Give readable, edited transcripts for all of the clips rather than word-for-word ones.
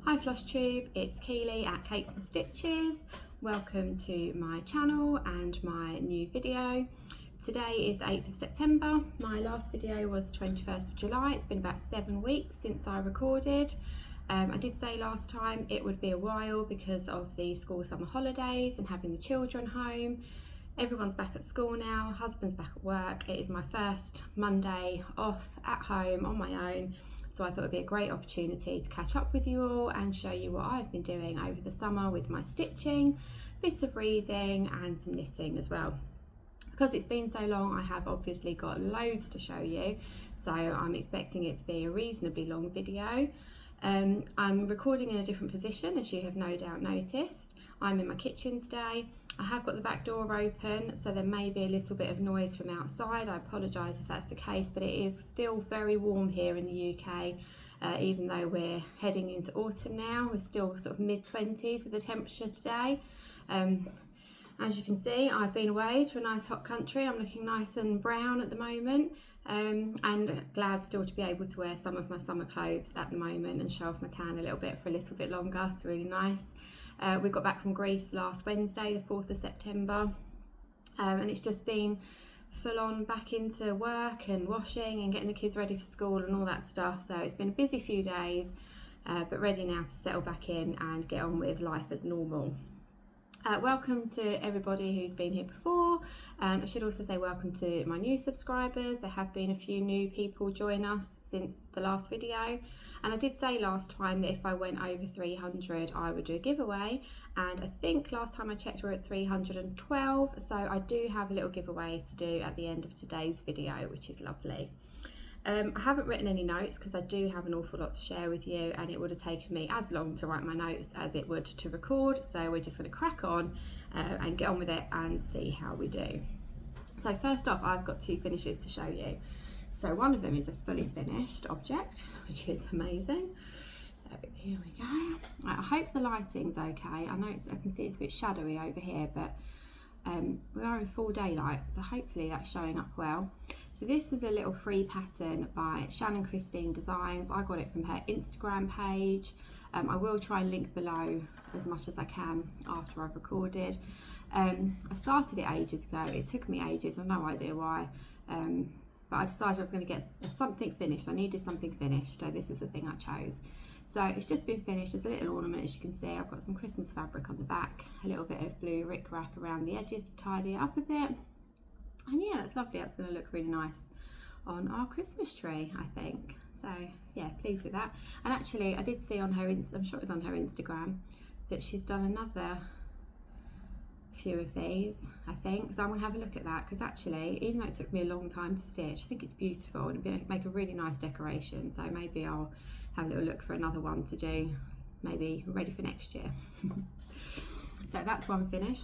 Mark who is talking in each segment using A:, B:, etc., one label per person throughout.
A: Hi Flosstube, it's Keely at Cakes and Stitches. Welcome to my channel and my new video. Today is the 8th of September. My last video was the 21st of July. It's been about 7 weeks since I recorded. I did say last time it would be a while because of the school summer holidays and having the children home. Everyone's back at school now, husband's back at work. It is my first Monday off at home on my own. So I thought it'd be a great opportunity to catch up with you all and show you what I've been doing over the summer with my stitching, bits of reading and some knitting as well. Because it's been so long, I have obviously got loads to show you. So I'm expecting it to be a reasonably long video. I'm recording in a different position, as you have no doubt noticed. I'm in my kitchen today. I have got the back door open, so there may be a little bit of noise from outside. I apologise if that's the case, but it is still very warm here in the UK, even though we're heading into autumn now. We're still sort of mid-20s with the temperature today. As you can see, I've been away to a nice hot country. I'm looking nice and brown at the moment, and glad still to be able to wear some of my summer clothes at the moment and show off my tan a little bit for a little bit longer. It's really nice. We got back from Greece last Wednesday, the 4th of September, and it's just been full on back into work and washing and getting the kids ready for school and all that stuff. So it's been a busy few days, but ready now to settle back in and get on with life as normal. Welcome to everybody who's been here before, and I should also say welcome to my new subscribers. There have been a few new people join us since the last video, and I did say last time that if I went over 300 I would do a giveaway, and I think last time I checked we're at 312, so I do have a little giveaway to do at the end of today's video, which is lovely. I haven't written any notes because I do have an awful lot to share with you, and it would have taken me as long to write my notes as it would to record, so we're just going to crack on and get on with it and see how we do. So first off, I've got two finishes to show you. So one of them is a fully finished object, which is amazing. So here we go. Right, I hope the lighting's okay. I know I can see it's a bit shadowy over here, but we are in full daylight, so hopefully that's showing up well. So this was a little free pattern by Shannon Christine Designs. I got it from her Instagram page. I will try and link below as much as I can after I've recorded. I started it ages ago. It took me ages, I've no idea why, but I decided I was going to get something finished. I needed something finished, so this was the thing I chose. So it's just been finished. It's a little ornament, as you can see. I've got some Christmas fabric on the back, a little bit of blue rickrack around the edges to tidy it up a bit. And yeah, that's lovely. That's going to look really nice on our Christmas tree, I think. So yeah, pleased with that. And actually, I did see on her, I'm sure it was on her Instagram, that she's done another few of these, I think. So I'm going to have a look at that, because actually, even though it took me a long time to stitch, I think it's beautiful and it'd make a really nice decoration. So maybe I'll have a little look for another one to do, maybe ready for next year. So that's one finish.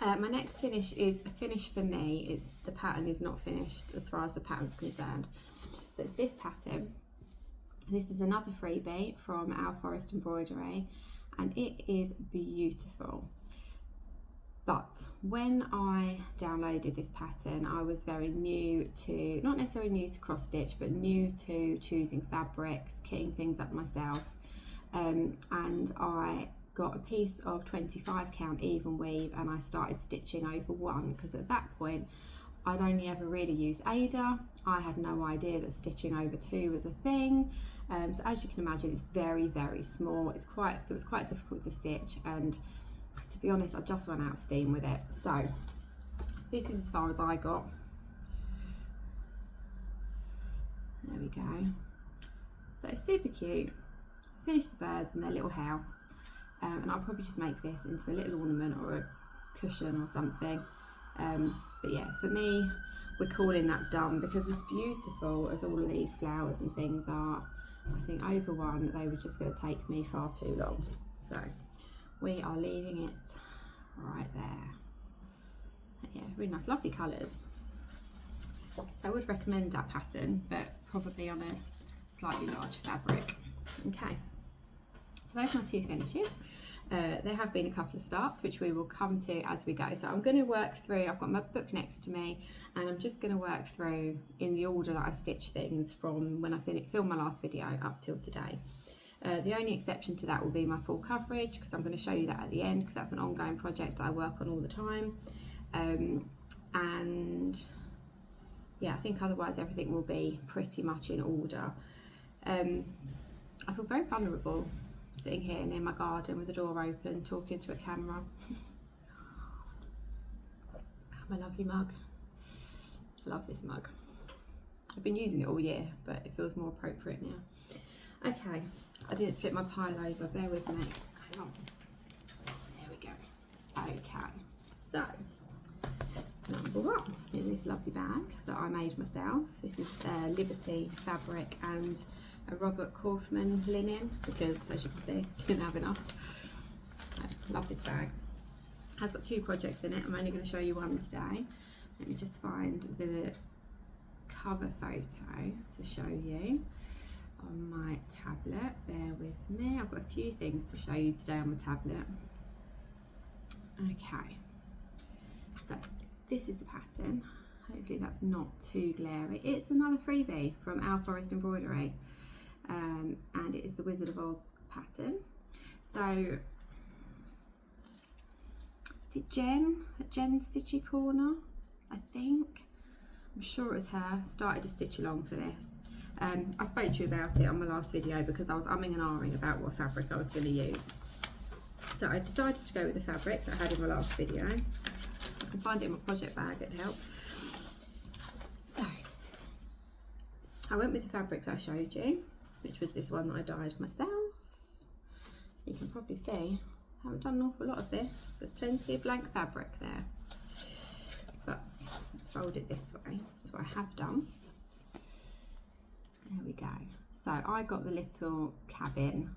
A: My next finish is a finish for me. The pattern is not finished as far as the pattern's concerned. So it's this pattern. This is another freebie from Our Forest Embroidery, and it is beautiful. But when I downloaded this pattern, I was very new to, not necessarily new to cross stitch, but new to choosing fabrics, kitting things up myself. And I got a piece of 25 count even weave, and I started stitching over one, because at that point I'd only ever really used Ada. I had no idea that stitching over two was a thing. So as you can imagine, it's very, very small. It was quite difficult to stitch, and to be honest, I just ran out of steam with it. So this is as far as I got. There we go. So it's super cute. Finished the birds and their little house, and I'll probably just make this into a little ornament or a cushion or something. But yeah, for me, we're calling that done, because as beautiful as all of these flowers and things are, I think over one they were just going to take me far too long. So we are leaving it right there. Yeah, really nice, lovely colours. So I would recommend that pattern, but probably on a slightly larger fabric. Okay, so those are my two finishes. There have been a couple of starts, which we will come to as we go. So I'm going to work through, I've got my book next to me, and I'm just going to work through in the order that I stitch things from when I filmed my last video up till today. The only exception to that will be my full coverage, because I'm going to show you that at the end, because that's an ongoing project I work on all the time. And yeah, I think otherwise everything will be pretty much in order. I feel very vulnerable sitting here near my garden with the door open, talking to a camera. My lovely mug. I love this mug. I've been using it all year, but it feels more appropriate now. Okay, I didn't flip my pile over, bear with me. Hang on. There we go. Okay, so number one in this lovely bag that I made myself. This is Liberty fabric and a Robert Kaufman linen, because as you can see, didn't have enough. I love this bag. It has got 2 projects in it. I'm only going to show you one today. Let me just find the cover photo to show you on my tablet. Bear with me. I've got a few things to show you today on my tablet. Okay, so this is the pattern. Hopefully that's not too glary. It's another freebie from Our Forest Embroidery, and it is the Wizard of Oz pattern. So is it Jen at Jen Stitchy Corner, I think? I'm sure it was her. Started a stitch along for this. I spoke to you about it on my last video because I was umming and ahhing about what fabric I was going to use. So I decided to go with the fabric that I had in my last video. I can find it in my project bag, it'd help. So I went with the fabric that I showed you, which was this one that I dyed myself. You can probably see I haven't done an awful lot of this. There's plenty of blank fabric there. But let's fold it this way. That's what I have done. There we go. So I got the little cabin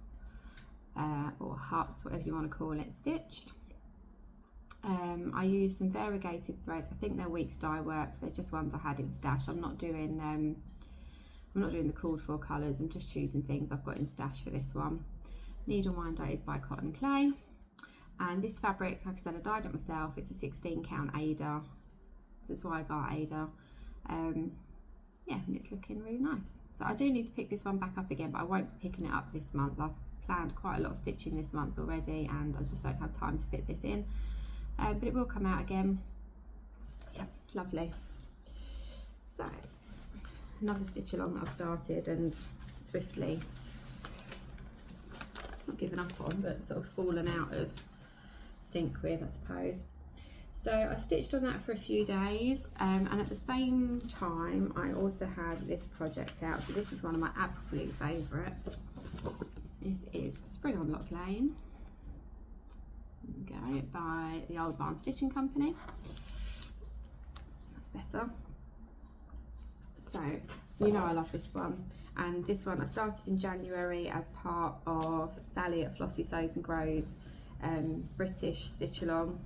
A: or hut, whatever you want to call it, stitched. I used some variegated threads. I think they're Weeks dye works. They're just ones I had in stash. I'm not doing the called for colours. I'm just choosing things I've got in stash for this one. Needle Minder is by Cotton and Clay, and this fabric, like I said, I dyed it myself. It's a 16 count Ada. That's why I got Ada. Yeah, and it's looking really nice. So I do need to pick this one back up again, but I won't be picking it up this month. I've planned quite a lot of stitching this month already, and I just don't have time to fit this in. But it will come out again. Yeah, lovely. So another stitch along that I've started and swiftly not given up on, but sort of fallen out of sync with, I suppose. So I stitched on that for a few days, and at the same time I also had this project out. So this is one of my absolute favourites. This is Spring on Lock Lane. There we go, by the Old Barn Stitching Company. That's better. So you know I love this one, and this one I started in January as part of Sally at Flossie Sews and Grows British stitch along.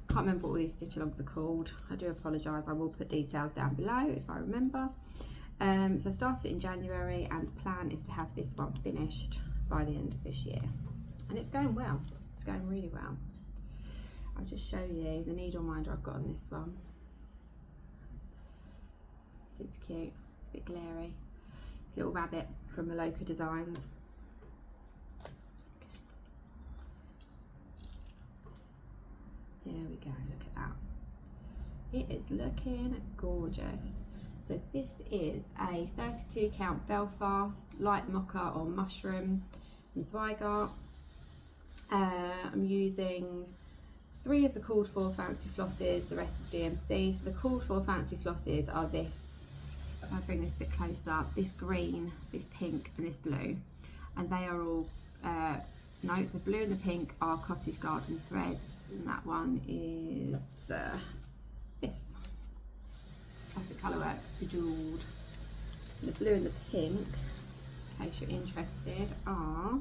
A: Can't remember what all these stitch alongs are called. I do apologise. I will put details down below if I remember. So I started in January, and the plan is to have this one finished by the end of this year, and it's going well. It's going really well. I'll just show you the needle minder I've got on this one. Super cute. It's a bit glary. It's a little rabbit from Maloka Designs. Here we go, look at that. It is looking gorgeous. So this is a 32 count Belfast light mocha or mushroom from Zweigart. I'm using 3 of the called for fancy flosses, the rest is DMC. So the called for fancy flosses are this, if I bring this a bit closer, this green, this pink and this blue. And they are all, no, the blue and the pink are Cottage Garden threads, and that one is this, Classic Colourworks Bejeweled. And the blue and the pink, in case you're interested, are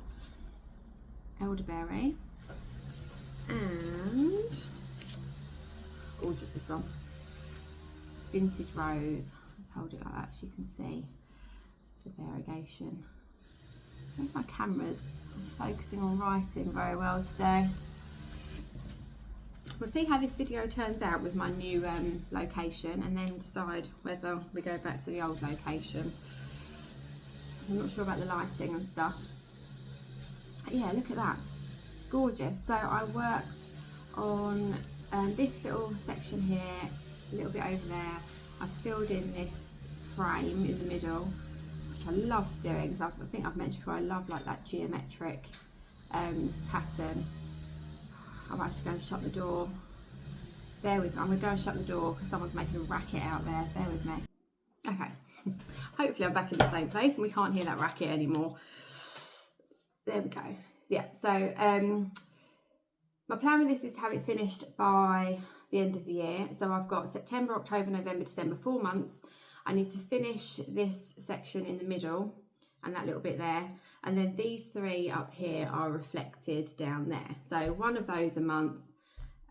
A: Elderberry and, oh, just this one, Vintage Rose. Let's hold it like that so you can see the variegation. I think my camera's focusing on writing very well today. We'll see how this video turns out with my new location, and then decide whether we go back to the old location. I'm not sure about the lighting and stuff. yeah, look at that, gorgeous. So I worked on this little section here, a little bit over there. I filled in this frame in the middle, which I loved doing, because I think I've mentioned before, I love like that geometric pattern. I might have to go and shut the door. There we go. I'm going to go and shut the door because someone's making a racket out there. Bear with me. Okay. Hopefully I'm back in the same place and we can't hear that racket anymore. There we go. Yeah, so my plan with this is to have it finished by the end of the year. So I've got September, October, November, December, 4 months. I need to finish this section in the middle and that little bit there. And then these 3 up here are reflected down there. So one of those a month,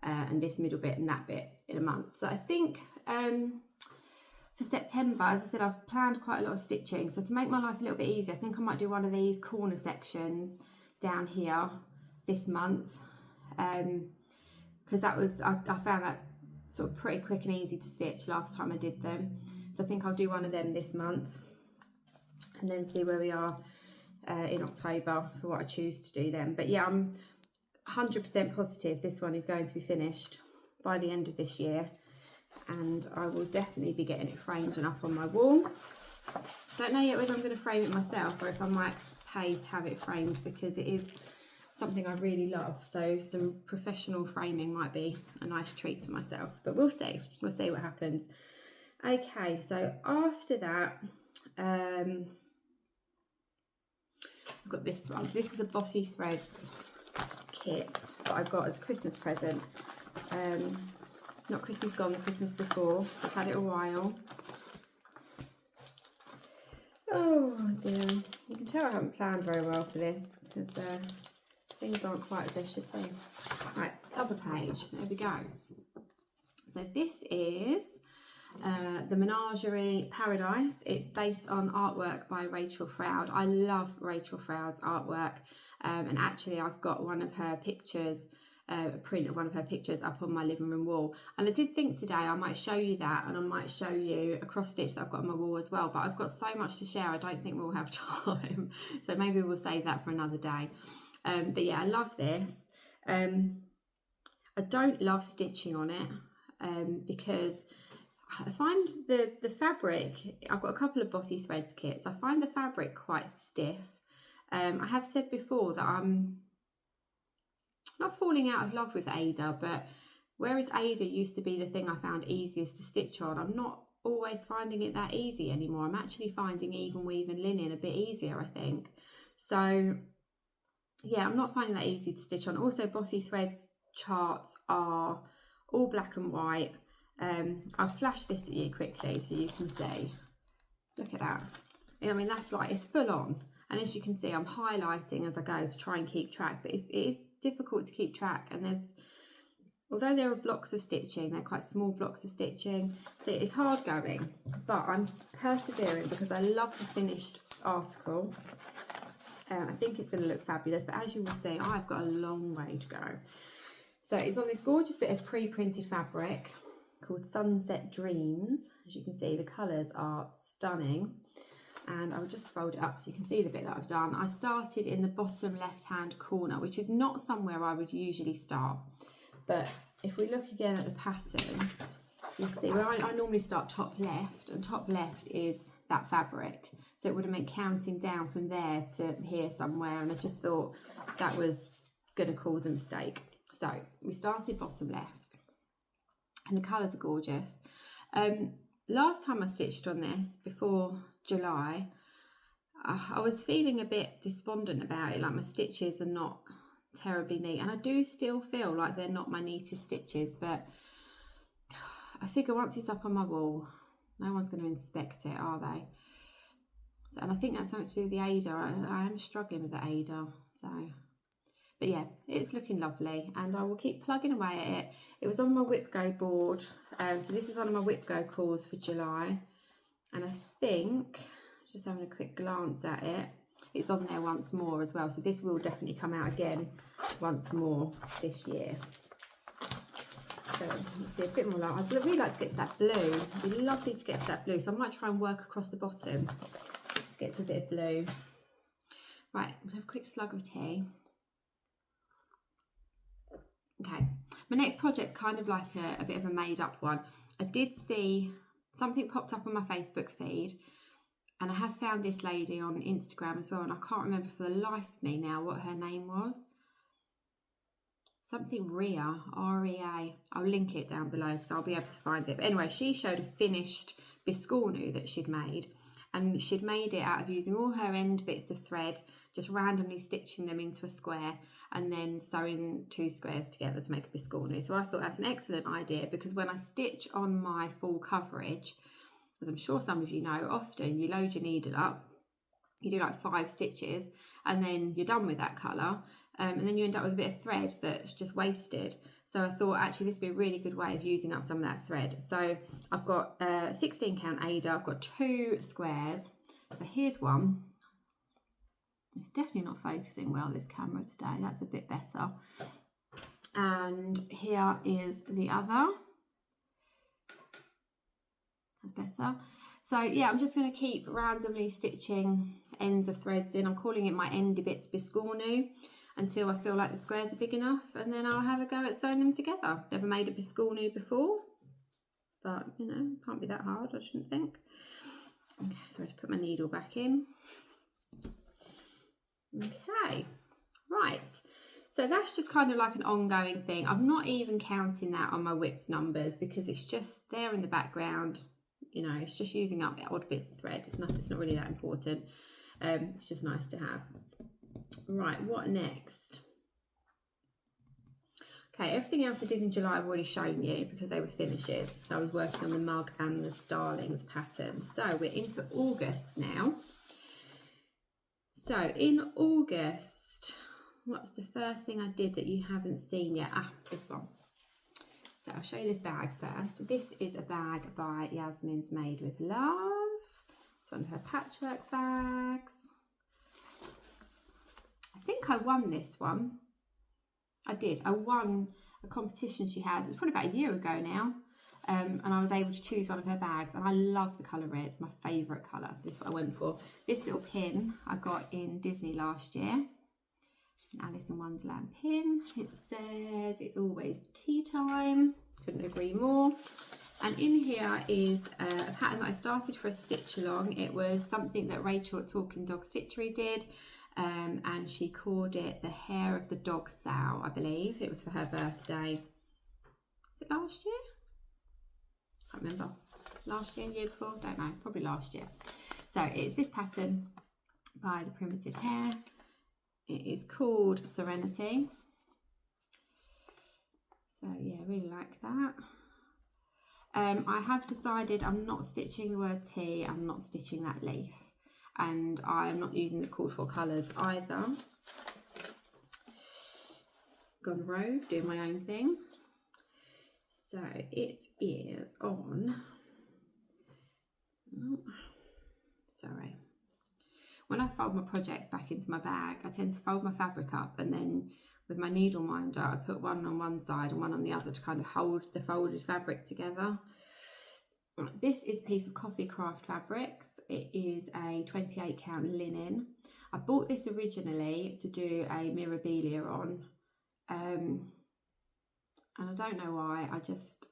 A: and this middle bit and that bit in a month. So I think for September, as I said, I've planned quite a lot of stitching. So to make my life a little bit easier, I think I might do one of these corner sections down here this month. Because that was, I found that sort of pretty quick and easy to stitch last time I did them. So I think I'll do one of them this month and then see where we are in October for what I choose to do then. But yeah, I'm 100% positive this one is going to be finished by the end of this year, and I will definitely be getting it framed and up on my wall. Don't know yet whether I'm going to frame it myself or if I might pay to have it framed, because it is something I really love. So some professional framing might be a nice treat for myself, but we'll see what happens. Okay, so after that I've got this one. This is a Bothy Threads kit that I got as a Christmas present. Not Christmas gone, the Christmas before. I've had it a while. Oh dear, you can tell I haven't planned very well for this because things aren't quite as they should be. Right, cover page, there we go. So this is the Menagerie Paradise. It's based on artwork by Rachel Froud. I love Rachel Froud's artwork, and actually I've got one of her pictures, a print of one of her pictures up on my living room wall. And I did think today I might show you that, and I might show you a cross stitch that I've got on my wall as well, but I've got so much to share I don't think we'll have time. So maybe we'll save that for another day. But yeah, I love this. I don't love stitching on it because I find the fabric, I've got a couple of Bothy Threads kits, I find the fabric quite stiff. I have said before that I'm not falling out of love with Ada, but whereas Ada used to be the thing I found easiest to stitch on, I'm not always finding it that easy anymore. I'm actually finding even weave and linen a bit easier, I think. So yeah, I'm not finding that easy to stitch on. Also, Bothy Threads charts are all black and white. I'll flash this at you quickly so you can see. Look at that. I mean, that's like, it's full on. And as you can see, I'm highlighting as I go to try and keep track, but it is difficult to keep track. And although there are blocks of stitching, they're quite small blocks of stitching, so it's hard going, but I'm persevering because I love the finished article. I think it's going to look fabulous, but as you will see, I've got a long way to go. So it's on this gorgeous bit of pre-printed fabric called Sunset Dreams. As you can see, the colours are stunning. And I'll just fold it up so you can see the bit that I've done. I started in the bottom left-hand corner, which is not somewhere I would usually start. But if we look again at the pattern, you'll see where I normally start top left, and top left is that fabric. So it would have meant counting down from there to here somewhere, and I just thought that was going to cause a mistake. So we started bottom left, and the colours are gorgeous. Last time I stitched on this, before July, I was feeling a bit despondent about it, like my stitches are not terribly neat, and I do still feel like they're not my neatest stitches, but I figure once it's up on my wall, no one's going to inspect it, are they? So, and I think that's something to do with the Ada. I am struggling with the Ada, so... But yeah, it's looking lovely, and I will keep plugging away at it. It was on my Whip Go board, so this is one of my Whip Go calls for July, and I think, just having a quick glance at it, it's on there once more as well, so this will definitely come out again once more this year. So let's see a bit more light. I'd really like to get to that blue. It'd be lovely to get to that blue, so I might try and work across the bottom to get to a bit of blue. Right, we'll have a quick slug of tea. Okay, my next project's kind of like a bit of a made up one. I did see something popped up on my Facebook feed, and I have found this lady on Instagram as well, and I can't remember for the life of me now what her name was. Something Ria, R-E-A. I'll link it down below because I'll be able to find it. But anyway, she showed a finished biscornu that she'd made, and she'd made it out of using all her end bits of thread, just randomly stitching them into a square and then sewing 2 squares together to make a biscornu. So I thought that's an excellent idea, because when I stitch on my full coverage, as I'm sure some of you know, often you load your needle up, you do like 5 stitches, and then you're done with that colour, and then you end up with a bit of thread that's just wasted. So I thought actually this would be a really good way of using up some of that thread. So I've got a 16 count Ada, I've got 2 squares. So here's one. It's definitely not focusing well, this camera today, that's a bit better. And here is the other. That's better. So yeah, I'm just going to keep randomly stitching ends of threads in. I'm calling it my endy bits biscornu until I feel like the squares are big enough, and then I'll have a go at sewing them together. Never made a biscornu before, but you know, can't be that hard, I shouldn't think. Okay, sorry to put my needle back in. Okay, right. So that's just kind of like an ongoing thing. I'm not even counting that on my whips numbers because it's just there in the background. You know, it's just using up odd bits of thread. It's not really that important. It's just nice to have. Right, what next? Okay, everything else I did in July I've already shown you because they were finishes. So I was working on the mug and the starlings pattern. So we're into August now. So in August, what's the first thing I did that you haven't seen yet? Ah, this one. So I'll show you this bag first. This is a bag by Yasmin's Made with Love. It's one of her patchwork bags. I think I won this one. I did. I won a competition she had. It was probably about a year ago now. And I was able to choose one of her bags. And I love the colour red. It's my favourite colour. So this is what I went for. This little pin I got in Disney last year. An Alice in Wonderland pin. It says it's always tea time. Couldn't agree more. And in here is a pattern that I started for a stitch along. It was something that Rachel at Talking Dog Stitchery did. And she called it the Hair of the Dog Sow, I believe. It was for her birthday. Was it last year? I can't remember. Last year, the year before? Don't know. Probably last year. So it's this pattern by the Primitive Hair. It is called Serenity. So yeah, really like that. I have decided I'm not stitching the word tea. I'm not stitching that leaf. And I'm not using the called for colours either. Gone rogue, doing my own thing. So it is on, oh, sorry. When I fold my projects back into my bag, I tend to fold my fabric up, and then with my needle minder, I put one on one side and one on the other to kind of hold the folded fabric together. This is a piece of Coffee Craft Fabrics. It is a 28 count linen. I bought this originally to do a mirabilia on, and I don't know why, I just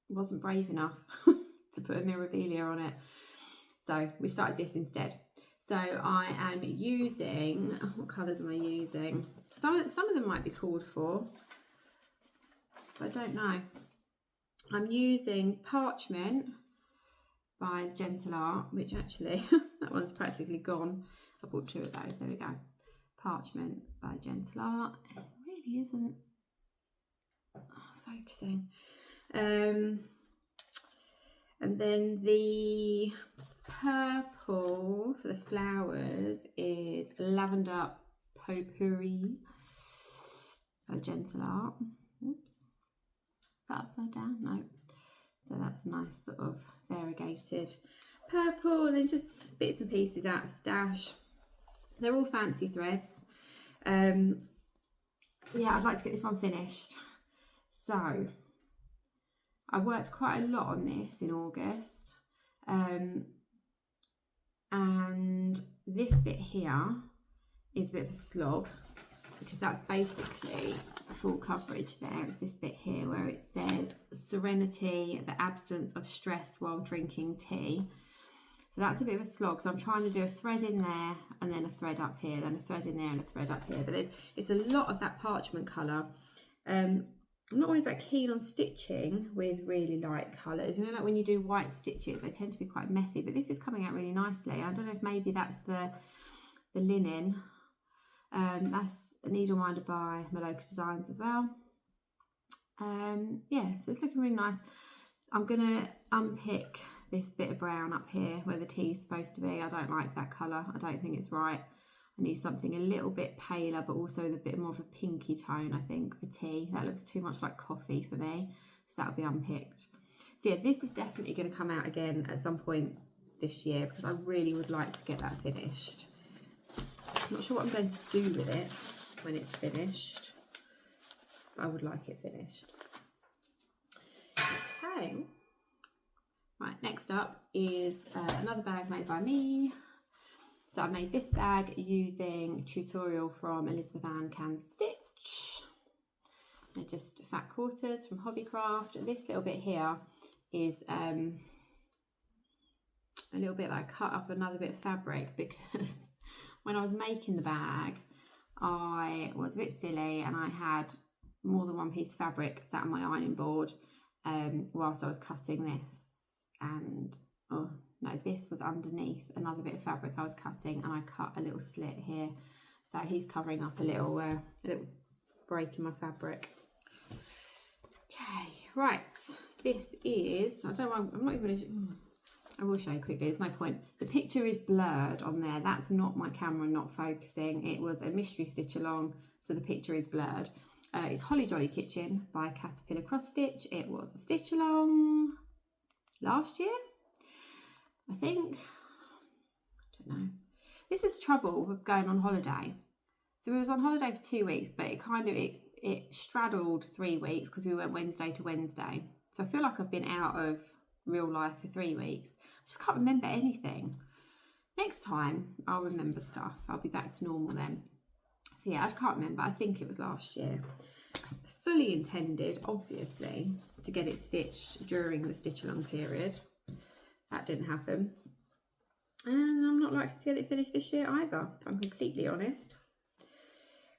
A: wasn't brave enough to put a mirabilia on it. So we started this instead. So I am using, what colours am I using? Some of them might be called for, but I don't know. I'm using Parchment by Gentle Art, which actually, that one's practically gone. I bought 2 of those, there we go. Parchment by Gentle Art. It really isn't focusing. And then the purple for the flowers is Lavender Potpourri by Gentle Art. Oops. Is that upside down? No. So that's a nice sort of variegated purple, and then just bits and pieces out of stash. They're all fancy threads. Yeah, I'd like to get this one finished. So I worked quite a lot on this in August, and this bit here is a bit of a slog. because that's basically full coverage there. It's this bit here where it says serenity, the absence of stress while drinking tea. So that's a bit of a slog. So I'm trying to do a thread in there and then a thread up here, then a thread in there and a thread up here. But it's a lot of that parchment colour. I'm not always that keen on stitching with really light colours. You know, like when you do white stitches, they tend to be quite messy. But this is coming out really nicely. I don't know if maybe that's the linen. That's a needle minder by Maloka Designs as well. Yeah, so it's looking really nice. I'm gonna unpick this bit of brown up here where the tea is supposed to be. I don't like that colour. I don't think it's right. I need something a little bit paler, but also with a bit more of a pinky tone, I think, for tea. That looks too much like coffee for me, so that'll be unpicked. So yeah, this is definitely going to come out again at some point this year because I really would like to get that finished. I'm not sure what I'm going to do with it when it's finished, but I would like it finished. Okay. Right, next up is another bag made by me. So I made this bag using a tutorial from Elizabeth Ann Can Stitch. They're just fat quarters from Hobbycraft. This little bit here is a little bit that I cut up another bit of fabric because when I was making the bag, I was a bit silly and I had more than one piece of fabric sat on my ironing board whilst I was cutting this. And oh no, this was underneath another bit of fabric I was cutting, and I cut a little slit here, so he's covering up a little break in my fabric. Okay, right, this is, I don't know, I'm not even, I will show you quickly, there's no point. The picture is blurred on there. That's not my camera not focusing. It was a mystery stitch along, so the picture is blurred. It's Holly Jolly Kitchen by Caterpillar Cross Stitch. It was a stitch along last year, I think. I don't know. This is the trouble with going on holiday. So we was on holiday for 2 weeks, but it straddled 3 weeks because we went Wednesday to Wednesday. So I feel like I've been out of real life for 3 weeks. I just can't remember anything. Next time I'll remember stuff. I'll be back to normal then. So yeah, I can't remember. I think it was last year. Fully intended, obviously, to get it stitched during the stitch along period. That didn't happen. And I'm not likely to get it finished this year either, if I'm completely honest.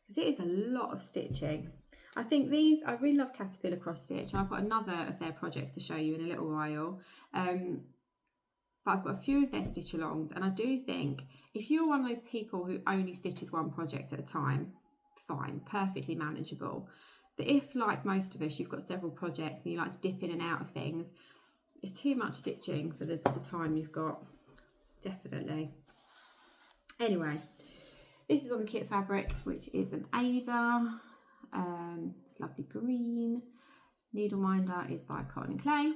A: Because it is a lot of stitching. I think these, I really love Caterpillar Cross Stitch. I've got another of their projects to show you in a little while. But I've got a few of their stitch alongs, and I do think if you're one of those people who only stitches one project at a time, fine, perfectly manageable. But if, like most of us, you've got several projects and you like to dip in and out of things, it's too much stitching for the time you've got, definitely. Anyway, this is on the kit fabric, which is an Ada. It's lovely green. Needle minder is by Cotton and Clay.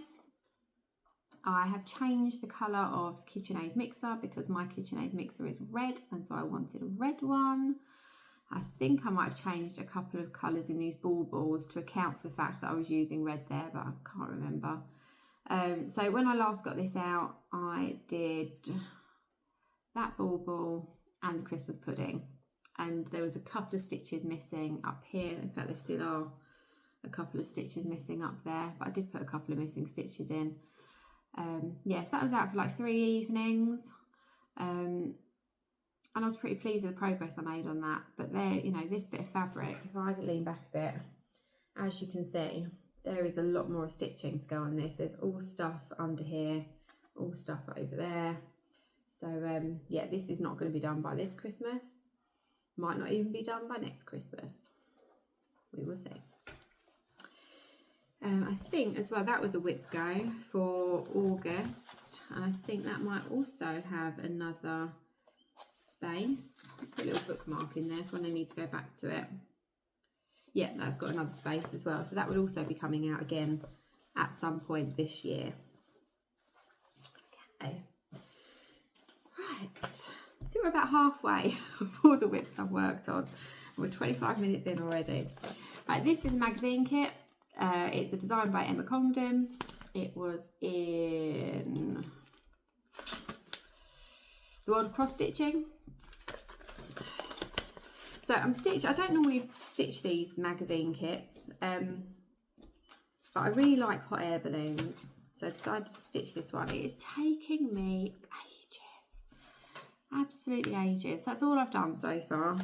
A: I have changed the colour of KitchenAid mixer because my KitchenAid mixer is red, and so I wanted a red one. I think I might have changed a couple of colours in these baubles to account for the fact that I was using red there, but I can't remember. So when I last got this out, I did that bauble and the Christmas pudding, and there was a couple of stitches missing up here. In fact, there still are a couple of stitches missing up there, but I did put a couple of missing stitches in. Yes, that was out for like 3 evenings, and I was pretty pleased with the progress I made on that. But there, you know, this bit of fabric, if I lean back a bit, as you can see, there is a lot more stitching to go on this. There's all stuff under here, all stuff over there. So yeah, this is not going to be done by this Christmas. Might not even be done by next Christmas. We will see. I think as well that was a whip go for August, and I think that might also have another space. Put a little bookmark in there for when I need to go back to it. Yeah, that's got another space as well, so that will also be coming out again at some point this year. Okay, right, I think we're about halfway of all the whips I've worked on. We're 25 minutes in already. Right, this is a magazine kit. It's a design by Emma Congdon. It was in the World of Cross Stitching. So I don't normally stitch these magazine kits, but I really like hot air balloons. So I decided to stitch this one. It is taking me ages, absolutely ages. That's all I've done so far.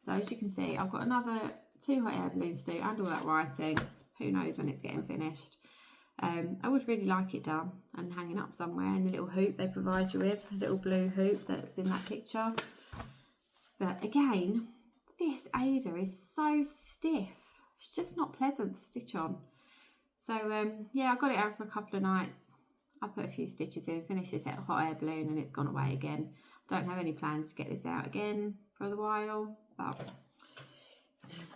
A: So as you can see, I've got another 2 hot air balloons to do and all that writing. Who knows when it's getting finished. I would really like it done and hanging up somewhere in the little hoop they provide you with, a little blue hoop that's in that picture. But again, this Ada is so stiff. It's just not pleasant to stitch on. So yeah, I got it out for a couple of nights. I put a few stitches in, finished this hot air balloon, and it's gone away again. I don't have any plans to get this out again for a while, but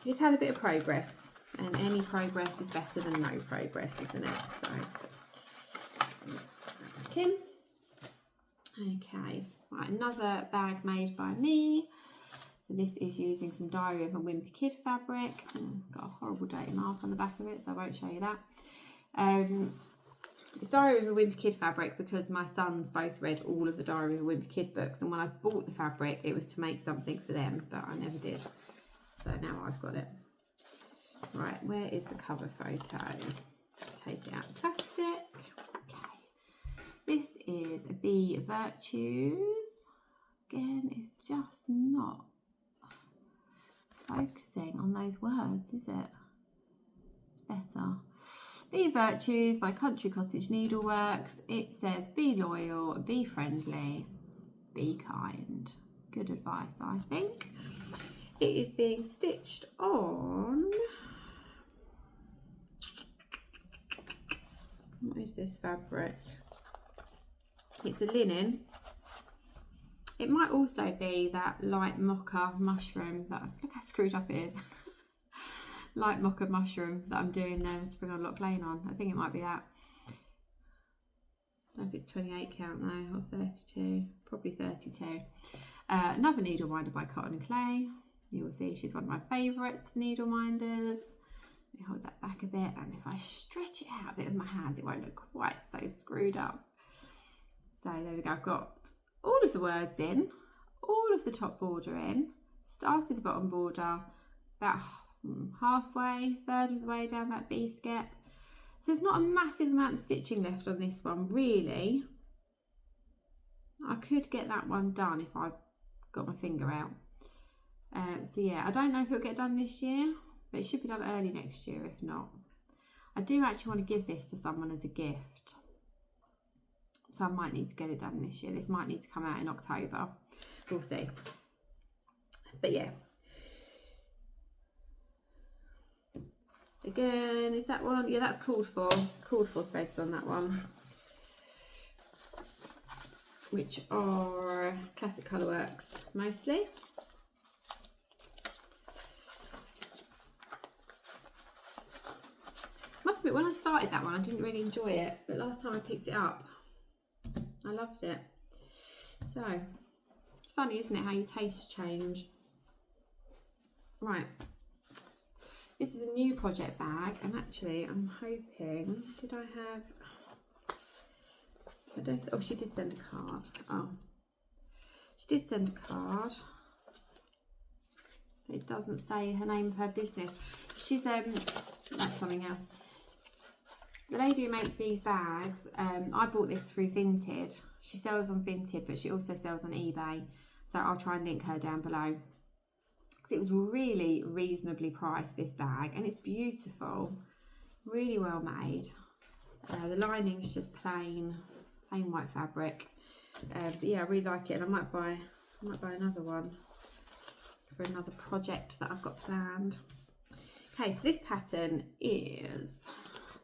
A: it's had a bit of progress. And any progress is better than no progress, isn't it? So, back in. Okay, right, another bag made by me. So this is using some Diary of a Wimpy Kid fabric. Got a horrible dirty mark on the back of it, so I won't show you that. It's Diary of a Wimpy Kid fabric because my sons both read all of the Diary of a Wimpy Kid books, and when I bought the fabric, it was to make something for them, but I never did. So now I've got it. Right, where is the cover photo? Let's take it out of plastic. Okay, this is Be Virtues. Again, it's just not focusing on those words, is it? Better. Be Virtues by Country Cottage Needleworks. It says be loyal, be friendly, be kind. Good advice, I think. It is being stitched on... What is this fabric? It's a linen. It might also be that light mocha mushroom that, look how screwed up it is. Light mocha mushroom that I'm doing Spring on Lock Lane on. I think it might be that. I don't know if it's 28 count now or 32, probably 32. Another needle minder by Cotton and Clay. You will see she's one of my favourites for needle minders. Let me hold that back a bit, and if I stretch it out a bit with my hands, it won't look quite so screwed up. So there we go. I've got all of the words in, all of the top border in, started the bottom border about halfway, third of the way down that B-skep. So there's not a massive amount of stitching left on this one, really. I could get that one done if I got my finger out. So yeah, I don't know if it'll get done this year, but it should be done early next year if not. I do actually want to give this to someone as a gift, so I might need to get it done this year. This might need to come out in October, we'll see. But yeah, again, is that one? Yeah, that's called for threads on that one, which are Classic Colourworks mostly. Must admit, when I started that one, I didn't really enjoy it, but last time I picked it up, I loved it. So, funny, isn't it, how your tastes change? Right, this is a new project bag, and actually, I'm hoping, did I have, I don't, oh, she did send a card. Oh, she did send a card. But it doesn't say her name of her business. She's, that's something else. The lady who makes these bags, I bought this through Vinted. She sells on Vinted, but she also sells on eBay. So I'll try and link her down below. Because it was really reasonably priced, this bag. And it's beautiful. Really well made. The lining's just plain white fabric. But yeah, I really like it. And I might buy another one for another project that I've got planned. Okay, so this pattern is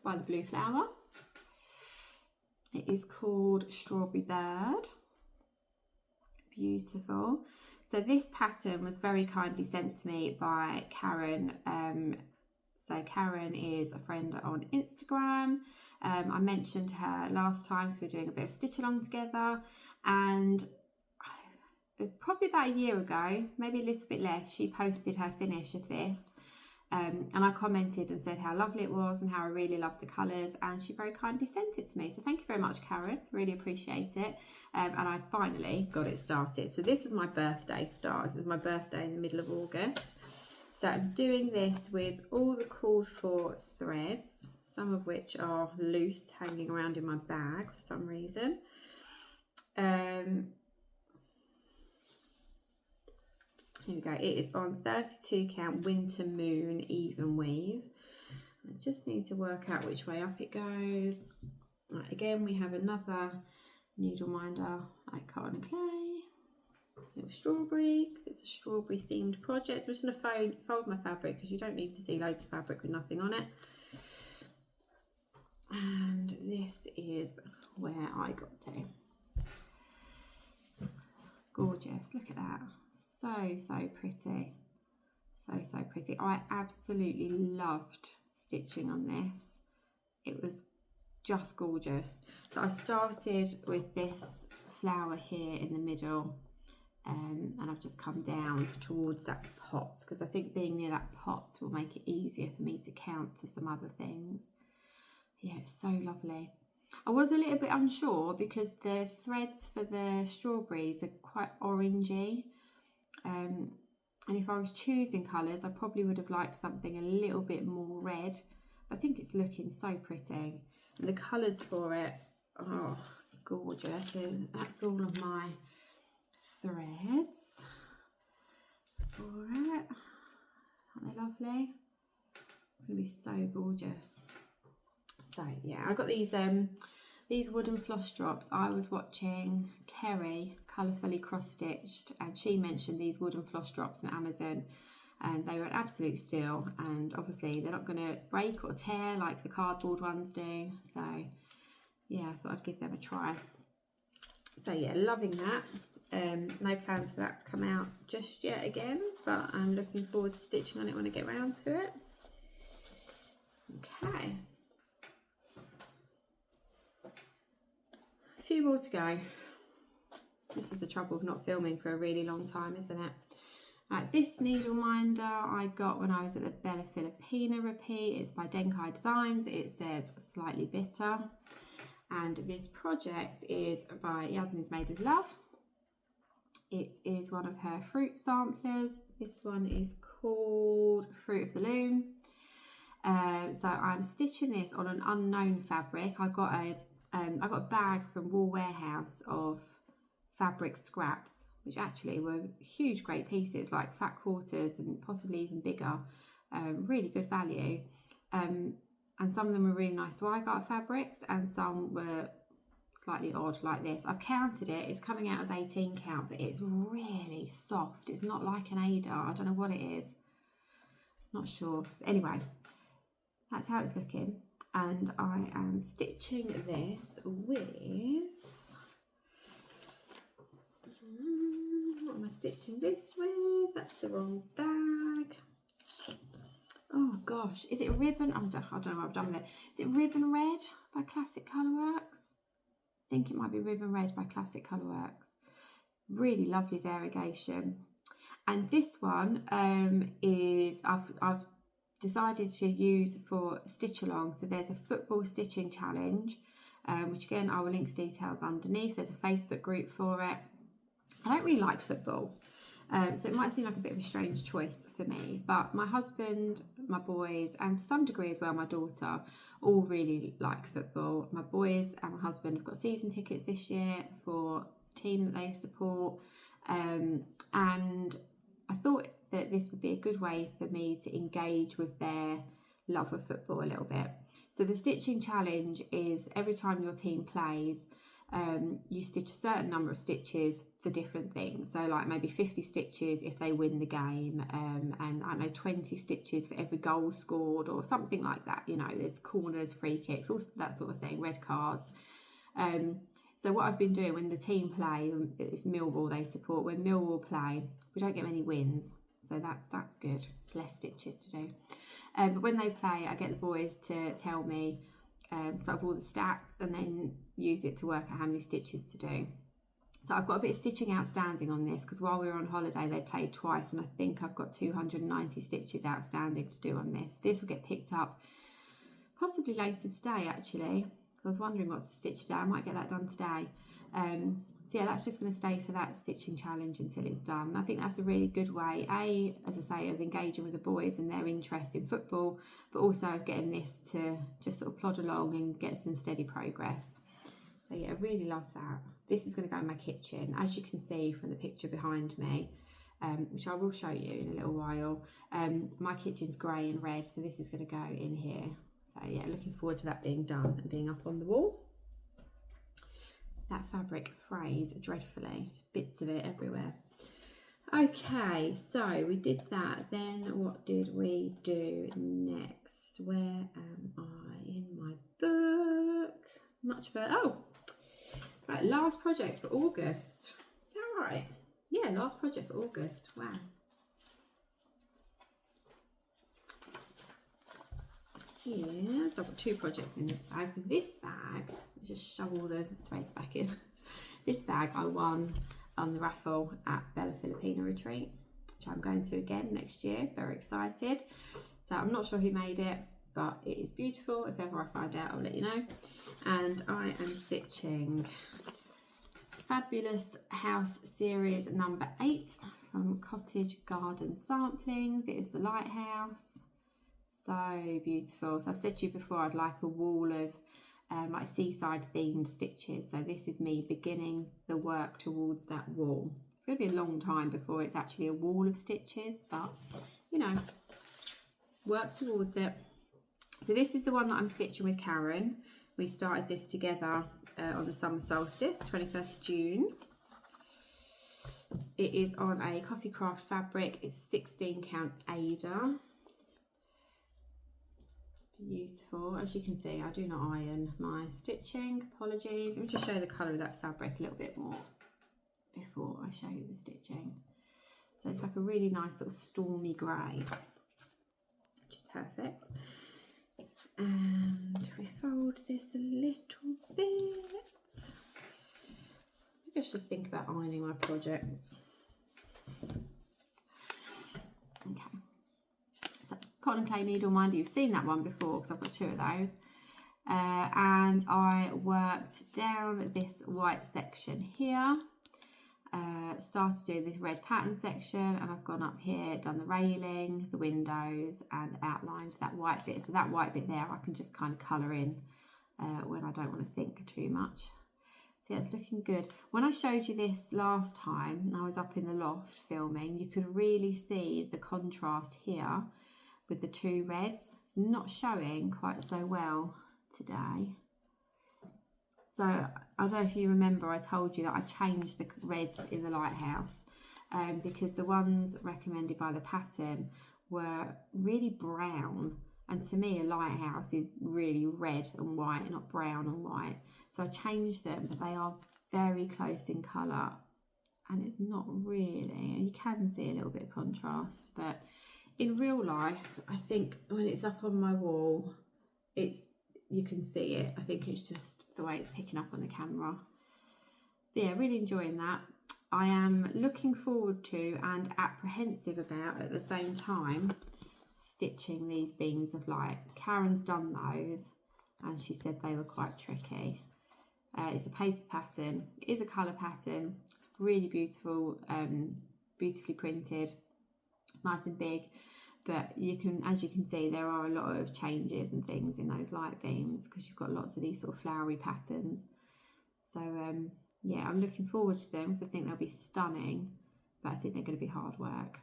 A: by the Blue Flower. It is called Strawberry Bird. Beautiful. So this pattern was very kindly sent to me by Karen. So Karen is a friend on Instagram. I mentioned her last time, so we're doing a bit of stitch along together, and probably about a year ago, maybe a little bit less, she posted her finish of this. And I commented and said how lovely it was and how I really loved the colours, and she very kindly sent it to me. So thank you very much, Karen, really appreciate it. And I finally got it started. So this was my birthday start. This was my birthday in the middle of August. So I'm doing this with all the called for threads, some of which are loose hanging around in my bag for some reason. Here we go, it is on 32 count Winter Moon even weave. I just need to work out which way up it goes. Right, again, we have another needle minder like cotton and clay. Little strawberry, because it's a strawberry themed project. I'm just going to fold my fabric because you don't need to see loads of fabric with nothing on it. And this is where I got to. Gorgeous, look at that. So pretty. So pretty. I absolutely loved stitching on this. It was just gorgeous. So I started with this flower here in the middle, and I've just come down towards that pot because I think being near that pot will make it easier for me to count to some other things. Yeah, it's so lovely. I was a little bit unsure because the threads for the strawberries are quite orangey, and if I was choosing colours I probably would have liked something a little bit more red. I think it's looking so pretty, and the colours for it, oh gorgeous. And that's all of my threads for it. Aren't they lovely? It's going to be so gorgeous. So yeah, I got these wooden floss drops. I was watching Kerry colourfully cross stitched, and she mentioned these wooden floss drops from Amazon, and they were an absolute steal. And obviously they're not going to break or tear like the cardboard ones do. So yeah, I thought I'd give them a try. So yeah, loving that. No plans for that to come out just yet again, but I'm looking forward to stitching on it when I get around to it. Okay. A few more to go. This is the trouble of not filming for a really long time, isn't it? Right, this needle minder I got when I was at the Bella Filipina repeat. It's by Denkai Designs. It says Slightly Bitter. And this project is by Yasmin's Made with Love. It is one of her fruit samplers. This one is called Fruit of the Loom. So I'm stitching this on an unknown fabric. I got a bag from Wool Warehouse of fabric scraps, which actually were huge, great pieces, like fat quarters and possibly even bigger. Really good value. And some of them were really nice Zweigart fabrics, and some were slightly odd like this. I've counted it. It's coming out as 18 count, but it's really soft. It's not like an Ada. I don't know what it is. Not sure. But anyway, that's how it's looking. And I am stitching this with, what am I stitching this with? That's the wrong bag. Oh gosh, is it ribbon? I don't know what I've done with it. Is it Ribbon Red by Classic Colourworks? I think it might be Ribbon Red by Classic Colourworks. Really lovely variegation. And this one is I've decided to use for stitch along. So there's a football stitching challenge, which again I will link the details underneath. There's a Facebook group for it. I don't really like football, so it might seem like a bit of a strange choice for me, but my husband, my boys, and to some degree as well my daughter, all really like football. My boys and my husband have got season tickets this year for a team that they support, and I thought that this would be a good way for me to engage with their love of football a little bit. So the stitching challenge is every time your team plays, you stitch a certain number of stitches for different things. So like maybe 50 stitches if they win the game, and I know 20 stitches for every goal scored or something like that. You know, there's corners, free kicks, all that sort of thing, red cards. So what I've been doing when the team play, it's Millwall they support, when Millwall play, we don't get many wins. So that's good, less stitches to do. But when they play, I get the boys to tell me sort of all the stats and then use it to work out how many stitches to do. So I've got a bit of stitching outstanding on this because while we were on holiday they played twice, and I think I've got 290 stitches outstanding to do on this. This will get picked up possibly later today actually. I was wondering what to stitch today. I might get that done today. So yeah, that's just going to stay for that stitching challenge until it's done. I think that's a really good way, as I say, of engaging with the boys and their interest in football, but also of getting this to just sort of plod along and get some steady progress. So yeah, I really love that. This is going to go in my kitchen, as you can see from the picture behind me, which I will show you in a little while. My kitchen's grey and red, so this is going to go in here. So yeah, looking forward to that being done and being up on the wall. That fabric frays dreadfully, just bits of it everywhere. Okay, so we did that. Then what did we do next? Where am I in my book? Much further. Oh, right, last project for August. Is that right? Yeah, last project for August. Wow. Yes, I've got 2 projects in this bag. So this bag, just shove all the threads back in. This bag I won on the raffle at Bella Filipina Retreat, which I'm going to again next year. Very excited. So I'm not sure who made it, but it is beautiful. If ever I find out, I'll let you know. And I am stitching Fabulous House Series number 8 from Cottage Garden Samplings. It is the lighthouse. So beautiful. So I've said to you before I'd like a wall of like seaside themed stitches. So this is me beginning the work towards that wall. It's going to be a long time before it's actually a wall of stitches, but you know, work towards it. So this is the one that I'm stitching with Karen. We started this together on the summer solstice, 21st June. It is on a Coffee Craft fabric. It's 16 count Ada. Beautiful. As you can see, I do not iron my stitching. Apologies. Let me just show you the colour of that fabric a little bit more before I show you the stitching. So it's like a really nice sort of stormy grey, which is perfect. And we fold this a little bit. Maybe I should think about ironing my projects. Okay. Cotton and clay needle minder, you've seen that one before because I've got 2 of those, and I worked down this white section here, started doing this red pattern section, and I've gone up here, done the railing, the windows, and outlined that white bit. So that white bit there I can just kind of colour in when I don't want to think too much. So yeah, it's looking good. When I showed you this last time, I was up in the loft filming, you could really see the contrast here with the 2 reds. It's not showing quite so well today. So I don't know if you remember, I told you that I changed the reds in the lighthouse because the ones recommended by the pattern were really brown, and to me a lighthouse is really red and white, not brown and white. So I changed them, but they are very close in colour, and it's not really, you can see a little bit of contrast, but in real life, I think when it's up on my wall, you can see it. I think it's just the way it's picking up on the camera. But yeah, really enjoying that. I am looking forward to and apprehensive about at the same time stitching these beams of light. Karen's done those and she said they were quite tricky. It's a paper pattern. It is a colour pattern. It's really beautiful, beautifully printed. Nice and big, but you can, as you can see, there are a lot of changes and things in those light beams because you've got lots of these sort of flowery patterns. So yeah, I'm looking forward to them because I think they'll be stunning, but I think they're going to be hard work.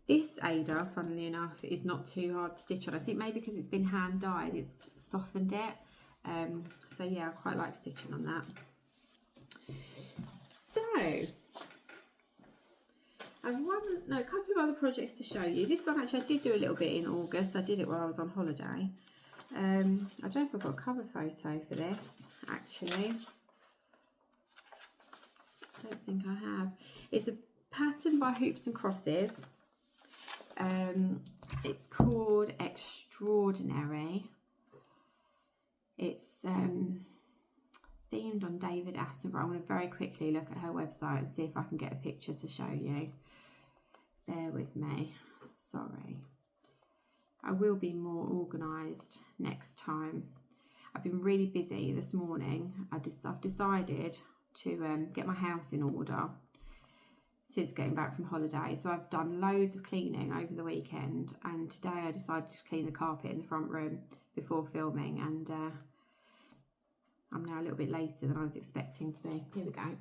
A: This Ada, funnily enough, is not too hard to stitch on. I think maybe because it's been hand dyed, it's softened it. So yeah, I quite like stitching on that. So I've a couple of other projects to show you. This one actually I did do a little bit in August. I did it while I was on holiday. I don't know if I've got a cover photo for this, actually. I don't think I have. It's a pattern by Hoops and Crosses. It's called Extraordinary. It's themed on David Attenborough. I'm going to very quickly look at her website and see if I can get a picture to show you. Bear with me. Sorry. I will be more organised next time. I've been really busy this morning. I've decided to get my house in order since getting back from holiday. So I've done loads of cleaning over the weekend, and today I decided to clean the carpet in the front room before filming, and I'm now a little bit later than I was expecting to be. Here we go.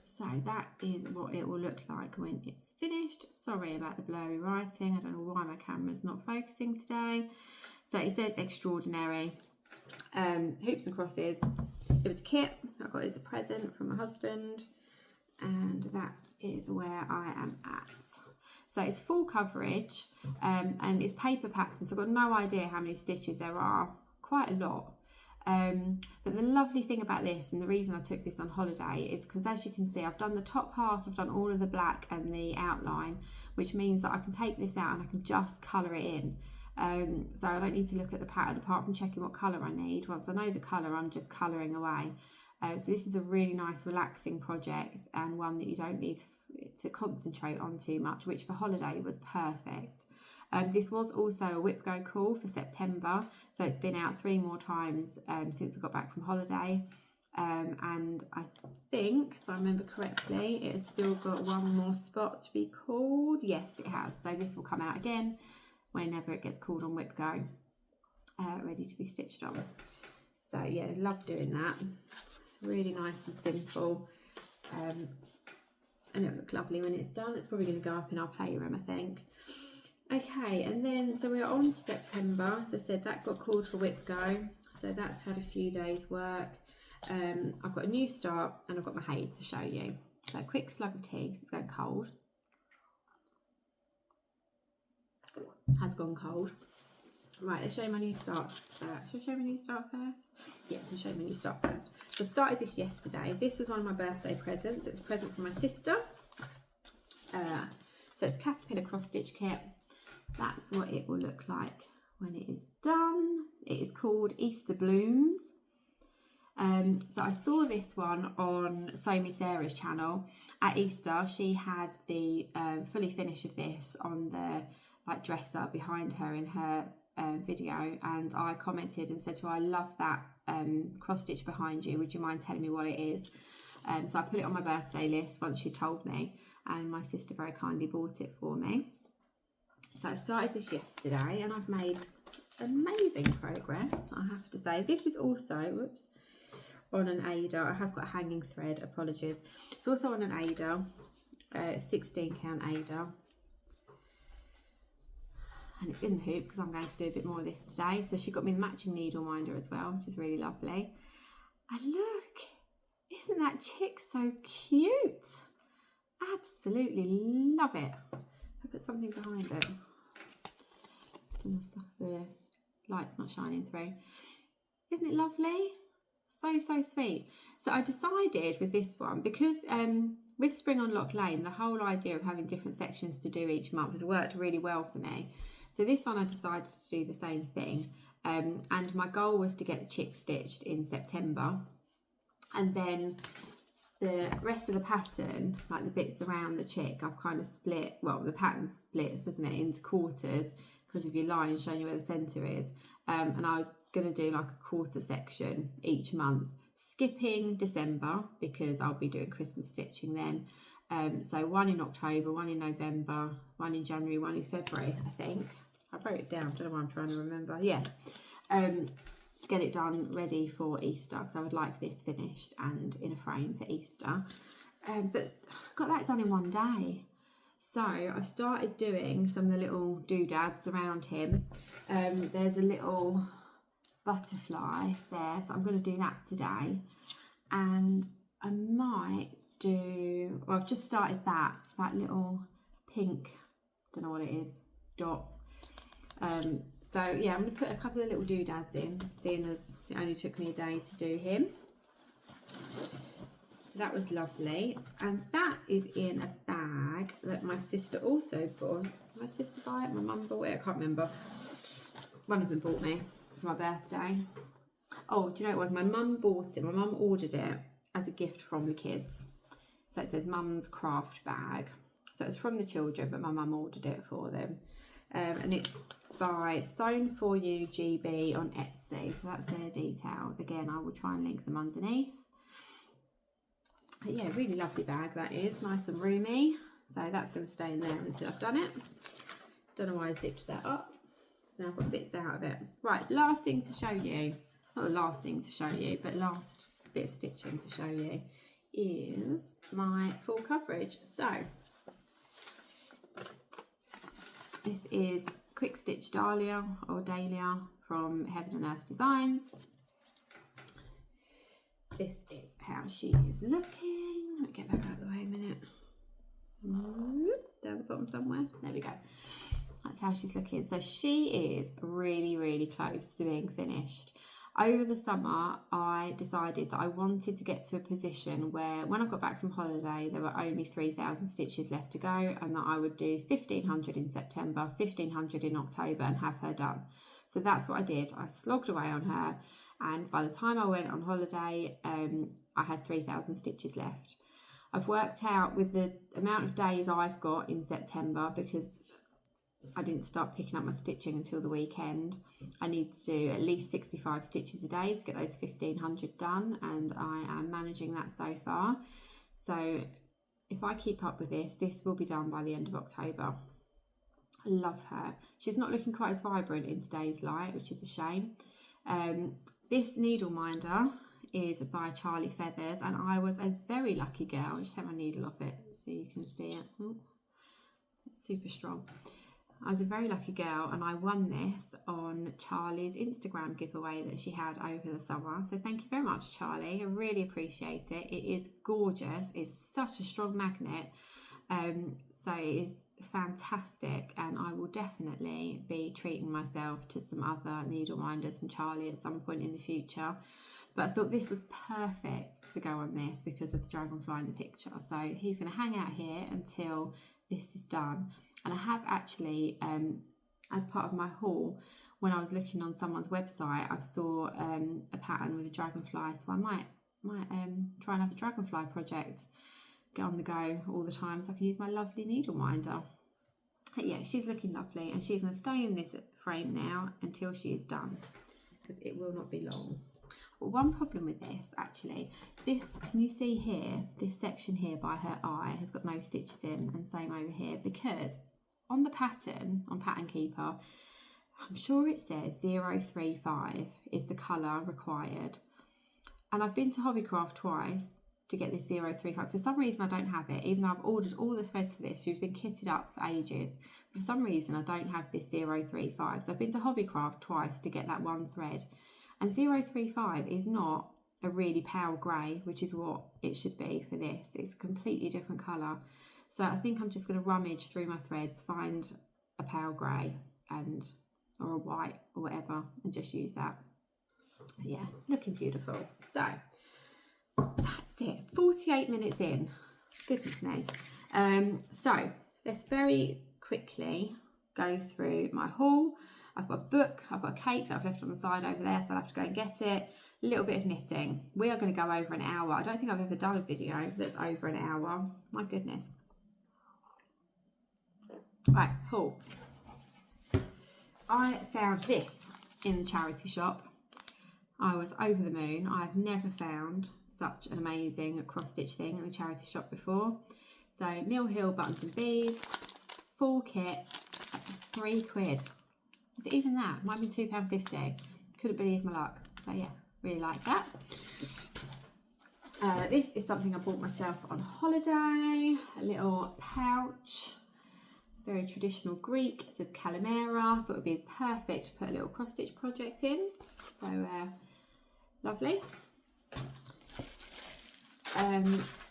A: So that is what it will look like when it's finished. Sorry about the blurry writing. I don't know why my camera's not focusing today. So it says extraordinary. Hoops and crosses. It was a kit. I got it as a present from my husband. And that is where I am at. So it's full coverage, and it's paper patterns. So I've got no idea how many stitches there are. Quite a lot. But the lovely thing about this, and the reason I took this on holiday, is because, as you can see, I've done the top half, I've done all of the black and the outline, which means that I can take this out and I can just colour it in. So I don't need to look at the pattern apart from checking what colour I need. Once I know the colour, I'm just colouring away. So this is a really nice relaxing project, and one that you don't need to concentrate on too much, which for holiday was perfect. This was also a Whip Go call for September, so it's been out 3 more times since I got back from holiday. And I think, if I remember correctly, it has still got 1 more spot to be called. Yes, it has. So this will come out again whenever it gets called on Whip Go, ready to be stitched on. So yeah, love doing that. Really nice and simple. And it'll look lovely when it's done. It's probably going to go up in our playroom, I think. Okay, and then, so we're on to September. As I said, that got called for Whip Go. So that's had a few days work. I've got a new start, and I've got my hay to show you. So a quick slug of tea, because it's going cold. Has gone cold. Right, let's show you my new start. Should I show you my new start first? Yeah, I'll show you my new start first. So I started this yesterday. This was one of my birthday presents. It's a present from my sister. So it's Caterpillar cross stitch kit. That's what it will look like when it is done. It is called Easter Blooms. So I saw this one on Somi Sarah's channel at Easter. She had the fully finish of this on the dresser behind her in her video, and I commented and said to her, I love that cross stitch behind you, would you mind telling me what it is? So I put it on my birthday list once she told me, and my sister very kindly bought it for me. So I started this yesterday, and I've made amazing progress, I have to say. This is also, whoops, on an Ada. I have got a hanging thread, apologies. It's also on an Ada, 16 count Ada. And it's in the hoop because I'm going to do a bit more of this today. So she got me the matching needle minder as well, which is really lovely. And look, isn't that chick so cute? Absolutely love it. I put something behind it. The light's not shining through. Isn't it lovely? So sweet. So I decided with this one, because with Spring on Lock Lane, the whole idea of having different sections to do each month has worked really well for me. So this one I decided to do the same thing, and my goal was to get the chick stitched in September, and then the rest of the pattern, like the bits around the chick, I've kind of split, well, the pattern splits, doesn't it, into quarters because of your line showing you where the centre is, and I was going to do like a quarter section each month, skipping December because I'll be doing Christmas stitching then. So 1 in October, 1 in November, 1 in January, 1 in February, I think. I wrote it down, don't know why I'm trying to remember. Yeah, to get it done ready for Easter, because I would like this finished and in a frame for Easter. But I got that done in 1 day. So I started doing some of the little doodads around him. There's a little butterfly there, so I'm going to do that today. And I might do, well, I've just started that little pink, don't know what it is, dot. So yeah, I'm going to put a couple of little doodads in, seeing as it only took me a day to do him. So that was lovely, and that is in a bag that my sister also bought. Did my sister buy it? My mum bought it? I can't remember. One of them bought me for my birthday. Oh, do you know what it was? My mum bought it. My mum ordered it as a gift from the kids. So it says Mum's Craft Bag. So it's from the children, but my mum ordered it for them. And it's by Sewn For You GB on Etsy. So that's their details. Again, I will try and link them underneath. But yeah, really lovely bag that is. Nice and roomy. So that's going to stay in there until I've done it. Don't know why I zipped that up. Now I've got bits out of it. Right, last thing to show you. Not the last thing to show you, but last bit of stitching to show you is my full coverage. So this is Quick Stitch Dahlia or Dahlia from Heaven and Earth Designs. This is how she is looking. Let me get that out of the way a minute. Down the bottom somewhere. There we go. That's how she's looking. So she is really, really close to being finished. Over the summer, I decided that I wanted to get to a position where when I got back from holiday, there were only 3,000 stitches left to go, and that I would do 1,500 in September, 1,500 in October and have her done. So that's what I did. I slogged away on her, and by the time I went on holiday, I had 3,000 stitches left. I've worked out with the amount of days I've got in September, because I didn't start picking up my stitching until the weekend. I need to do at least 65 stitches a day to get those 1,500 done, and I am managing that so far. So if I keep up with this, this will be done by the end of October. I love her. She's not looking quite as vibrant in today's light, which is a shame. This needle minder is by Charlie Feathers, and I was a very lucky girl. I'll just take my needle off it so you can see it. Ooh, it's super strong. I was a very lucky girl, and I won this on Charlie's Instagram giveaway that she had over the summer. So thank you very much, Charlie. I really appreciate it. It is gorgeous. It's such a strong magnet. So it is fantastic, and I will definitely be treating myself to some other needle minders from Charlie at some point in the future. But I thought this was perfect to go on this because of the dragonfly in the picture. So he's going to hang out here until this is done. And I have actually, as part of my haul, when I was looking on someone's website, I saw a pattern with a dragonfly. So I might try and have a dragonfly project, get on the go all the time, so I can use my lovely needle minder. But yeah, she's looking lovely, and she's going to stay in this frame now until she is done, because it will not be long. But one problem with this, actually, this, can you see here, this section here by her eye has got no stitches in, and same over here, because on the pattern, on Pattern Keeper, I'm sure it says 035 is the colour required. And I've been to Hobbycraft twice to get this 035. For some reason I don't have it, even though I've ordered all the threads for this. She's been kitted up for ages. For some reason I don't have this 035. So I've been to Hobbycraft twice to get that one thread. And 035 is not a really pale grey, which is what it should be for this. It's a completely different colour. So I think I'm just going to rummage through my threads, find a pale grey or a white or whatever, and just use that. But yeah, looking beautiful. So that's it, 48 minutes in, goodness me. So let's very quickly go through my haul. I've got a book, I've got a cake that I've left on the side over there, so I'll have to go and get it. A little bit of knitting. We are going to go over an hour. I don't think I've ever done a video that's over an hour. My goodness. Right, haul. I found this in the charity shop. I was over the moon. I've never found such an amazing cross-stitch thing in the charity shop before. So Mill Hill buttons and beads, full kit, £3. Was it even that? Might be £2.50. Couldn't believe my luck. So yeah, really like that. This is something I bought myself on holiday. A little pouch. Very traditional Greek. It says Calimera. Thought it would be perfect to put a little cross-stitch project in. So lovely.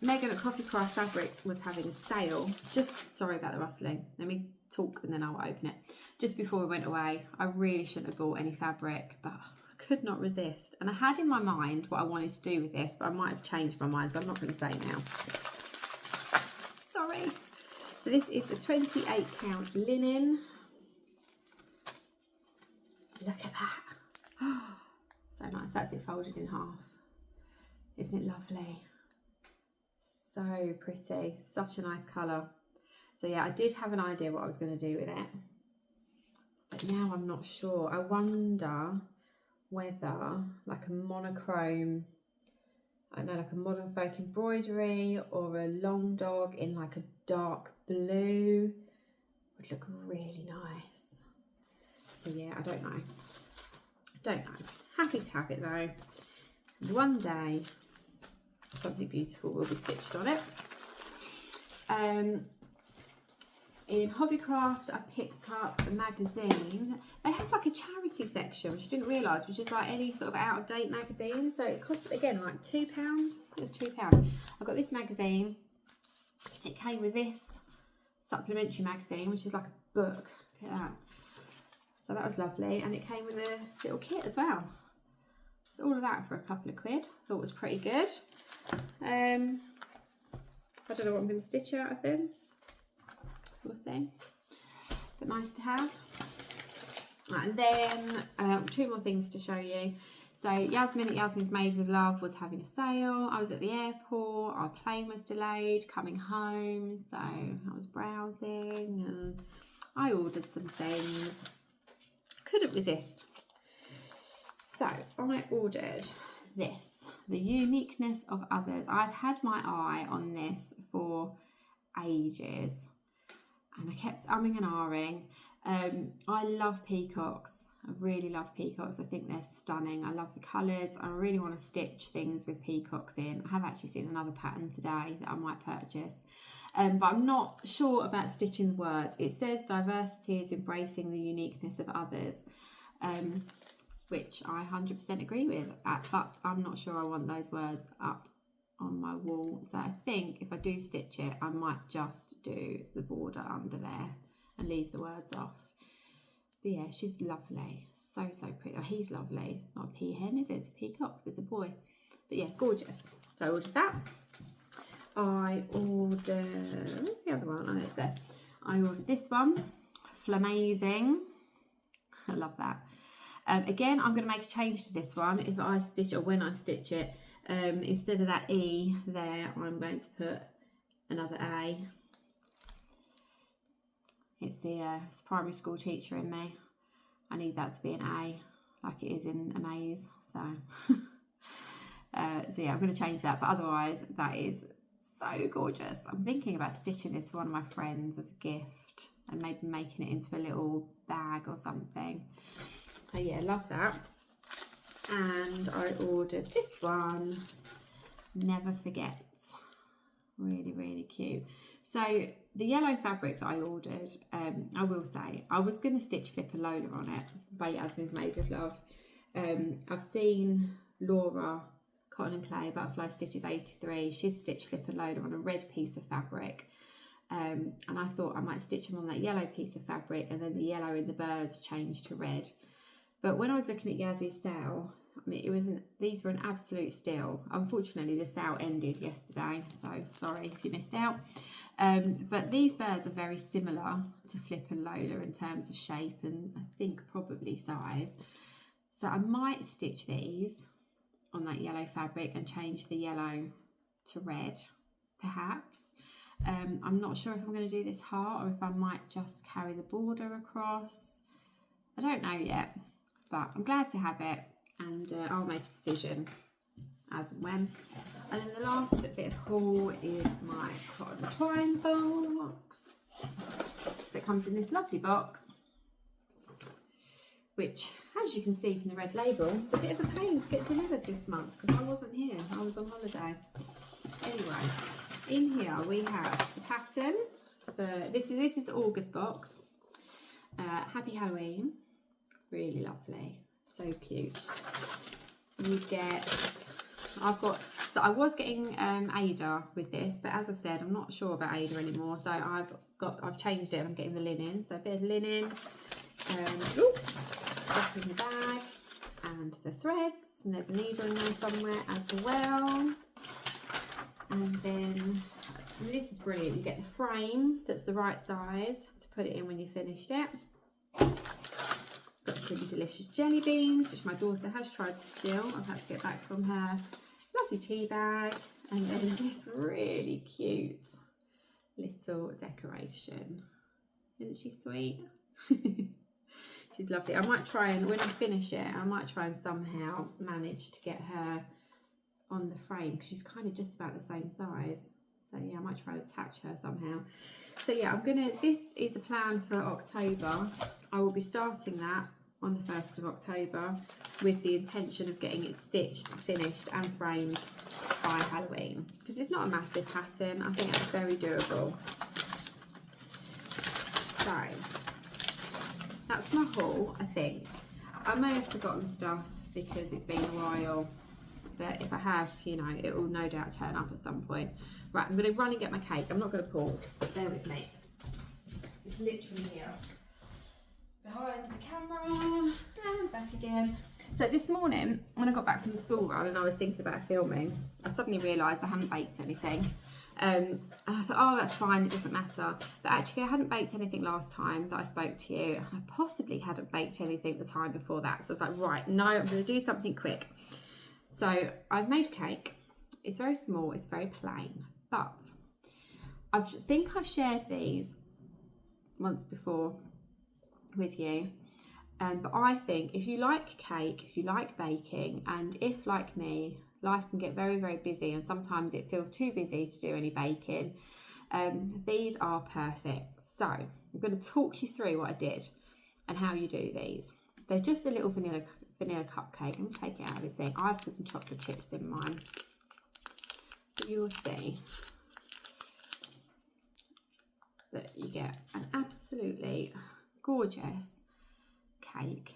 A: Megan at Coffee Craft Fabrics was having a sale. Just, sorry about the rustling. Let me talk and then I'll open it. Just before we went away, I really shouldn't have bought any fabric, but I could not resist. And I had in my mind what I wanted to do with this, but I might have changed my mind, so I'm not going to say now. Sorry. So this is the 28 count linen. Look at that. So nice. That's it folded in half. Isn't it lovely? So pretty. Such a nice colour. So yeah, I did have an idea what I was going to do with it, but now I'm not sure. I wonder whether like a monochrome, I don't know, like a modern folk embroidery or a long dog in like a dark blue would look really nice. So yeah, I don't know. Happy to have it though. One day something beautiful will be stitched on it. In Hobbycraft, I picked up a magazine. They have like a charity section, which I didn't realise, which is like any sort of out-of-date magazine. So it cost, again, like £2. It was £2. I got this magazine. It came with this supplementary magazine, which is like a book. Look at that. So that was lovely. And it came with a little kit as well. So all of that for a couple of quid. Thought it was pretty good. I don't know what I'm going to stitch out of them. We'll see, but nice to have. Right, and then two more things to show you. So Yasmin at Yasmin's Made with Love was having a sale. I was at the airport, our plane was delayed coming home, so I was browsing and I ordered some things. Couldn't resist. So I ordered this, The Uniqueness of Others. I've had my eye on this for ages. And I kept umming and ahhing. I love peacocks. I really love peacocks. I think they're stunning. I love the colours. I really want to stitch things with peacocks in. I have actually seen another pattern today that I might purchase. But I'm not sure about stitching the words. It says diversity is embracing the uniqueness of others, which I 100% agree with. But I'm not sure I want those words up on my wall, so I think if I do stitch it, I might just do the border under there and leave the words off. But yeah, she's lovely, so pretty. Oh, he's lovely. It's not a peahen, is it? It's a peacock. It's a boy. But yeah, gorgeous. So I ordered that. I ordered, where's the other one? Oh, it's there. I ordered this one, Flamazing. I love that. Again, I'm going to make a change to this one if I stitch, or when I stitch it. Instead of that E there, I'm going to put another A. It's the primary school teacher in me. I need that to be an A, like it is in Amaze. So, so yeah, I'm going to change that. But otherwise, that is so gorgeous. I'm thinking about stitching this for one of my friends as a gift and maybe making it into a little bag or something. But yeah, love that. And I ordered this one, Never Forget. Really cute. So the yellow fabric that I ordered, I will say, I was going to stitch Flip and Lola on it by Yasmin's Made with Love. I've seen Laura Cotton and Clay Butterfly Stitches 83. She's stitched Flip and Lola on a red piece of fabric. And I thought I might stitch them on that yellow piece of fabric, and then the yellow in the birds changed to red. But when I was looking at Yaz's sale, I mean, these were an absolute steal. Unfortunately, the sale ended yesterday, so sorry if you missed out. But these birds are very similar to Flip and Lola in terms of shape and I think probably size. So I might stitch these on that yellow fabric and change the yellow to red, perhaps. I'm not sure if I'm going to do this heart or if I might just carry the border across. I don't know yet, but I'm glad to have it. And I'll make a decision as and when. And then the last bit of haul is my cotton twine box. So it comes in this lovely box, which, as you can see from the red label, it's a bit of a pain to get delivered this month because I wasn't here. I was on holiday. Anyway, in here we have the pattern for this is the August box. Happy Halloween. Really lovely. So cute. You get, so I was getting Ada with this, but as I've said, I'm not sure about Ada anymore. So I've changed it and I'm getting the linen. So a bit of linen, up in the bag, and the threads, and there's a needle in there somewhere as well. And then this is brilliant. You get the frame that's the right size to put it in when you finished it. Got some delicious jelly beans, which my daughter has tried to steal. I've had to get back from her. Lovely tea bag. And then this really cute little decoration. Isn't she sweet? She's lovely. I might try and, when I finish it, I might try and somehow manage to get her on the frame, because she's kind of just about the same size. So yeah, I might try and attach her somehow. So yeah, this is a plan for October. I will be starting that on the 1st of October with the intention of getting it stitched, finished and framed by Halloween, because it's not a massive pattern. I think it's very durable. So that's my haul. I think I may have forgotten stuff because it's been a while, but if I have, you know, it will no doubt turn up at some point. Right, I'm going to run and get my cake. I'm not going to pause. Bear with me. It's literally here behind the camera and back again. So this morning when I got back from the school run and I was thinking about filming, I suddenly realised I hadn't baked anything. And I thought, oh, that's fine, it doesn't matter. But actually I hadn't baked anything last time that I spoke to you. And I possibly hadn't baked anything the time before that. So I was like, right, no, I'm going to do something quick. So I've made a cake. It's very small, it's very plain. But I think I've shared these once before with you. But I think if you like cake, if you like baking, and if, like me, life can get very, very busy and sometimes it feels too busy to do any baking, these are perfect. So I'm going to talk you through what I did and how you do these. They're just a little vanilla cupcake. I'm going to take it out of this thing. I've put some chocolate chips in mine, but you'll see that you get an absolutely gorgeous cake.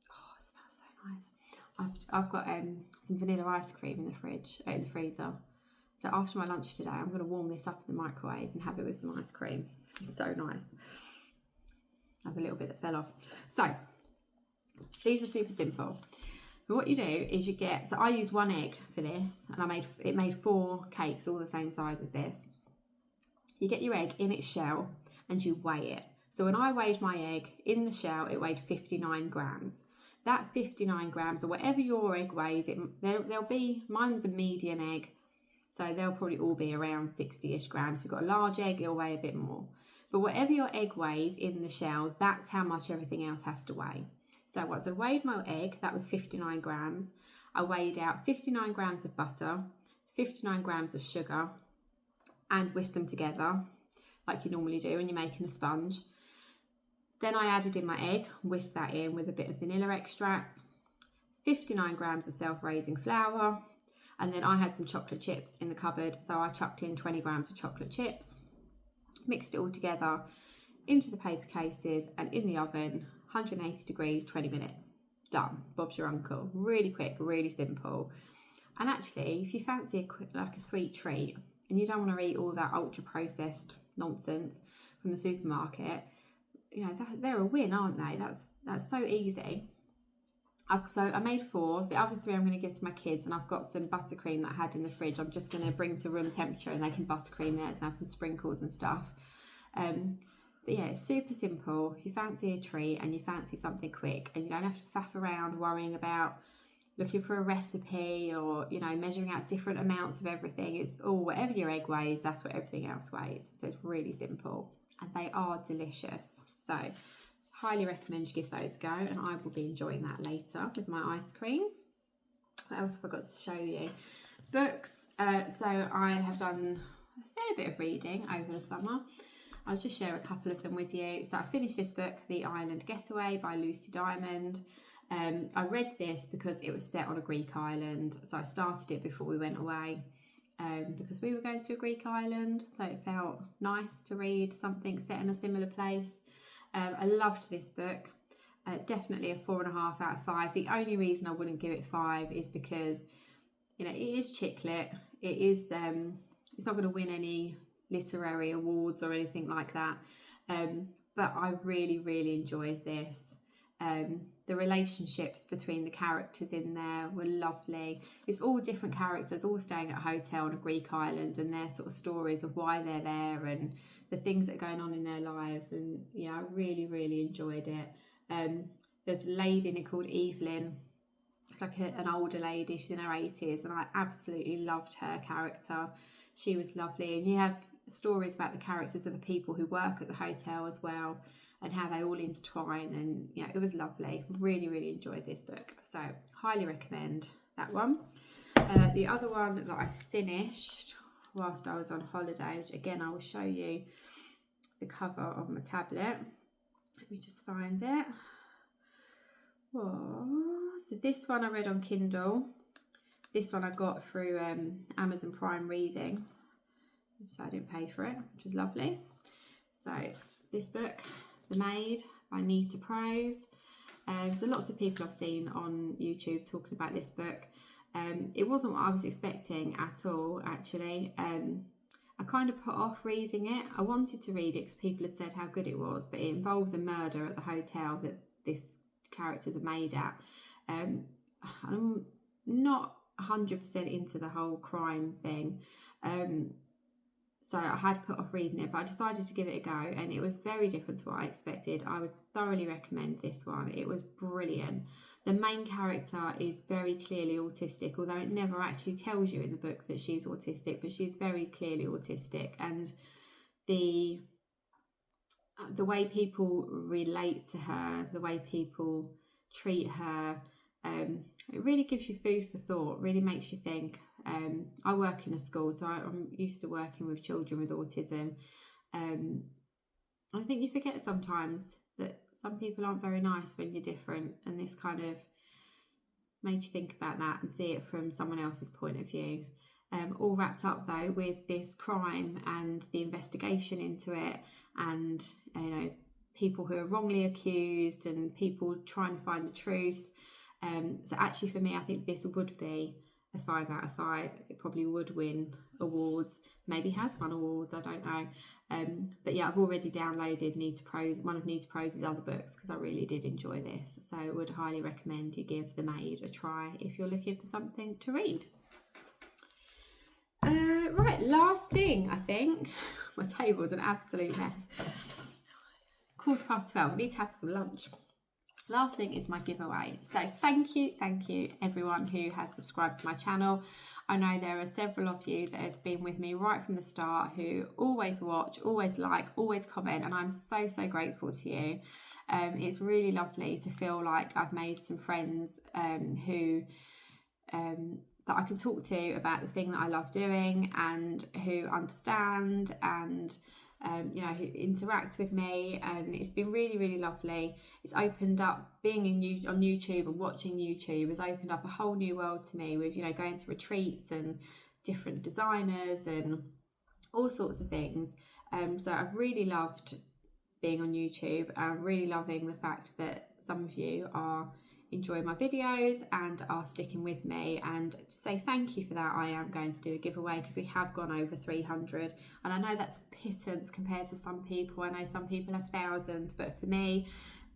A: Oh, it smells so nice. I've got some vanilla ice cream in the fridge, in the freezer. So after my lunch today, I'm going to warm this up in the microwave and have it with some ice cream. It's so nice. I have a little bit that fell off. So these are super simple. But what you do is you get, so I use 1 egg for this, and it made 4 cakes all the same size as this. You get your egg in its shell and you weigh it. So when I weighed my egg in the shell, it weighed 59 grams. That 59 grams, or whatever your egg weighs, they'll be, mine was a medium egg, so they'll probably all be around 60-ish grams. If you've got a large egg, it'll weigh a bit more. But whatever your egg weighs in the shell, that's how much everything else has to weigh. So once I weighed my egg, that was 59 grams. I weighed out 59 grams of butter, 59 grams of sugar, and whisked them together like you normally do when you're making a sponge. Then I added in my egg, whisked that in with a bit of vanilla extract, 59 grams of self-raising flour, and then I had some chocolate chips in the cupboard, so I chucked in 20 grams of chocolate chips, mixed it all together into the paper cases and in the oven, 180 degrees, 20 minutes. Done. Bob's your uncle. Really quick, really simple. And actually, if you fancy a sweet treat and you don't want to eat all that ultra processed nonsense from the supermarket, you know, they're a win, aren't they? That's so easy. So I made 4. The other 3 I'm going to give to my kids, and I've got some buttercream that I had in the fridge. I'm just going to bring to room temperature and they can buttercream theirs and have some sprinkles and stuff. But yeah, it's super simple. If you fancy a treat and you fancy something quick and you don't have to faff around worrying about looking for a recipe or, you know, measuring out different amounts of everything. It's all, whatever your egg weighs, that's what everything else weighs. So it's really simple and they are delicious. So highly recommend you give those a go, and I will be enjoying that later with my ice cream. What else have I got to show you? Books. So I have done a fair bit of reading over the summer. I'll just share a couple of them with you. So I finished this book, The Island Getaway by Lucy Diamond. I read this because it was set on a Greek island, so I started it before we went away because we were going to a Greek island, so it felt nice to read something set in a similar place. I loved this book. Definitely a 4.5 out of 5. The only reason I wouldn't give it 5 is because, you know, it is chick lit. It is it's not going to win any literary awards or anything like that, but I really enjoyed this. The relationships between the characters in there were lovely. It's all different characters all staying at a hotel on a Greek island, and their sort of stories of why they're there and the things that are going on in their lives. And yeah, I really enjoyed it. There's a lady in it called Evelyn. It's like an older lady, she's in her 80s, and I absolutely loved her character. She was lovely, and you have stories about the characters of the people who work at the hotel as well, and how they all intertwine, and yeah, it was lovely. Really enjoyed this book, so highly recommend that one. The other one that I finished whilst I was on holiday, which again I will show you the cover of my tablet. Let me just find it. So this one I read on Kindle. This one I got through Amazon Prime Reading, so I didn't pay for it, which was lovely. So this book, The Maid by Nita Prose. So lots of people I've seen on YouTube talking about this book. It wasn't what I was expecting at all, actually. I kind of put off reading it. I wanted to read it because people had said how good it was, but it involves a murder at the hotel that this characters are made at. I'm not 100% into the whole crime thing, so I had put off reading it, but I decided to give it a go, and it was very different to what I expected. I would thoroughly recommend this one. It was brilliant. The main character is very clearly autistic, although it never actually tells you in the book that she's autistic, but she's very clearly autistic, and the way people relate to her, the way people treat her, it really gives you food for thought, really makes you think. I work in a school, so I'm used to working with children with autism. I think you forget sometimes that some people aren't very nice when you're different, and this kind of made you think about that and see it from someone else's point of view. All wrapped up though with this crime and the investigation into it, and people who are wrongly accused and people trying to find the truth. So actually for me, I think this would be a 5 out of 5. It probably would win awards, maybe has won awards, I don't know. But yeah, I've already downloaded one of Nita Prose's other books because I really did enjoy this. So I would highly recommend you give The Maid a try if you're looking for something to read. Right, last thing, I think. My table's an absolute mess. 12:15, I need to have some lunch. Last thing is my giveaway. So thank you everyone who has subscribed to my channel. I know there are several of you that have been with me right from the start, who always watch, always like, always comment, and I'm so grateful to you. It's really lovely to feel like I've made some friends who that I can talk to about the thing that I love doing, and who understand and who interact with me, and it's been really lovely. It's opened up, being on YouTube and watching YouTube has opened up a whole new world to me, with going to retreats and different designers and all sorts of things. So I've really loved being on YouTube. I'm really loving the fact that some of you are enjoying my videos and are sticking with me, and to say thank you for that, I am going to do a giveaway because we have gone over 300, and I know that's a pittance compared to some people. I know some people have thousands, but for me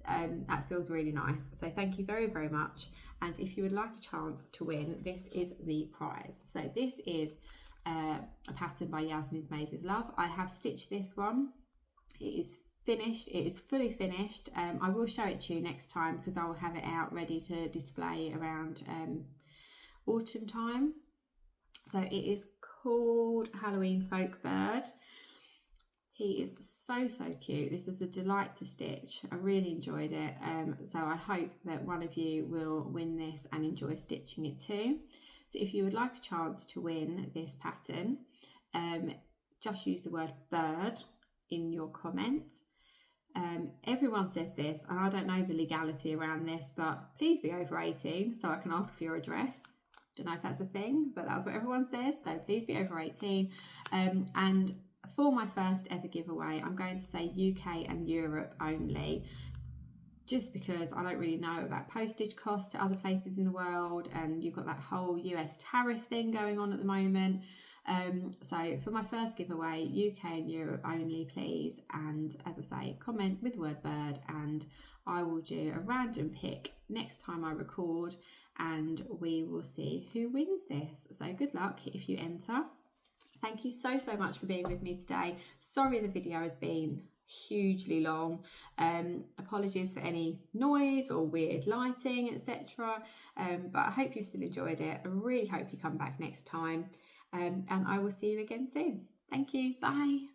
A: that feels really nice. So thank you very much, and if you would like a chance to win, this is the prize. So this is a pattern by Yasmin's Made with Love. I have stitched this one. It is finished, it is fully finished. I will show it to you next time because I will have it out ready to display around autumn time. So it is called Halloween Folk Bird. He is so cute. This was a delight to stitch. I really enjoyed it. So I hope that one of you will win this and enjoy stitching it too. So if you would like a chance to win this pattern, just use the word bird in your comments. Everyone says this, and I don't know the legality around this, but please be over 18 so I can ask for your address. Don't know if that's a thing, but that's what everyone says, so please be over 18. And for my first ever giveaway, I'm going to say UK and Europe only, just because I don't really know about postage costs to other places in the world, and you've got that whole US tariff thing going on at the moment. So for my first giveaway, UK and Europe only, please. And as I say, comment with the word bird, and I will do a random pick next time I record, and we will see who wins this. So good luck if you enter. Thank you so much for being with me today. Sorry the video has been hugely long. Apologies for any noise or weird lighting, etc. But I hope you still enjoyed it. I really hope you come back next time, and I will see you again soon. Thank you. Bye.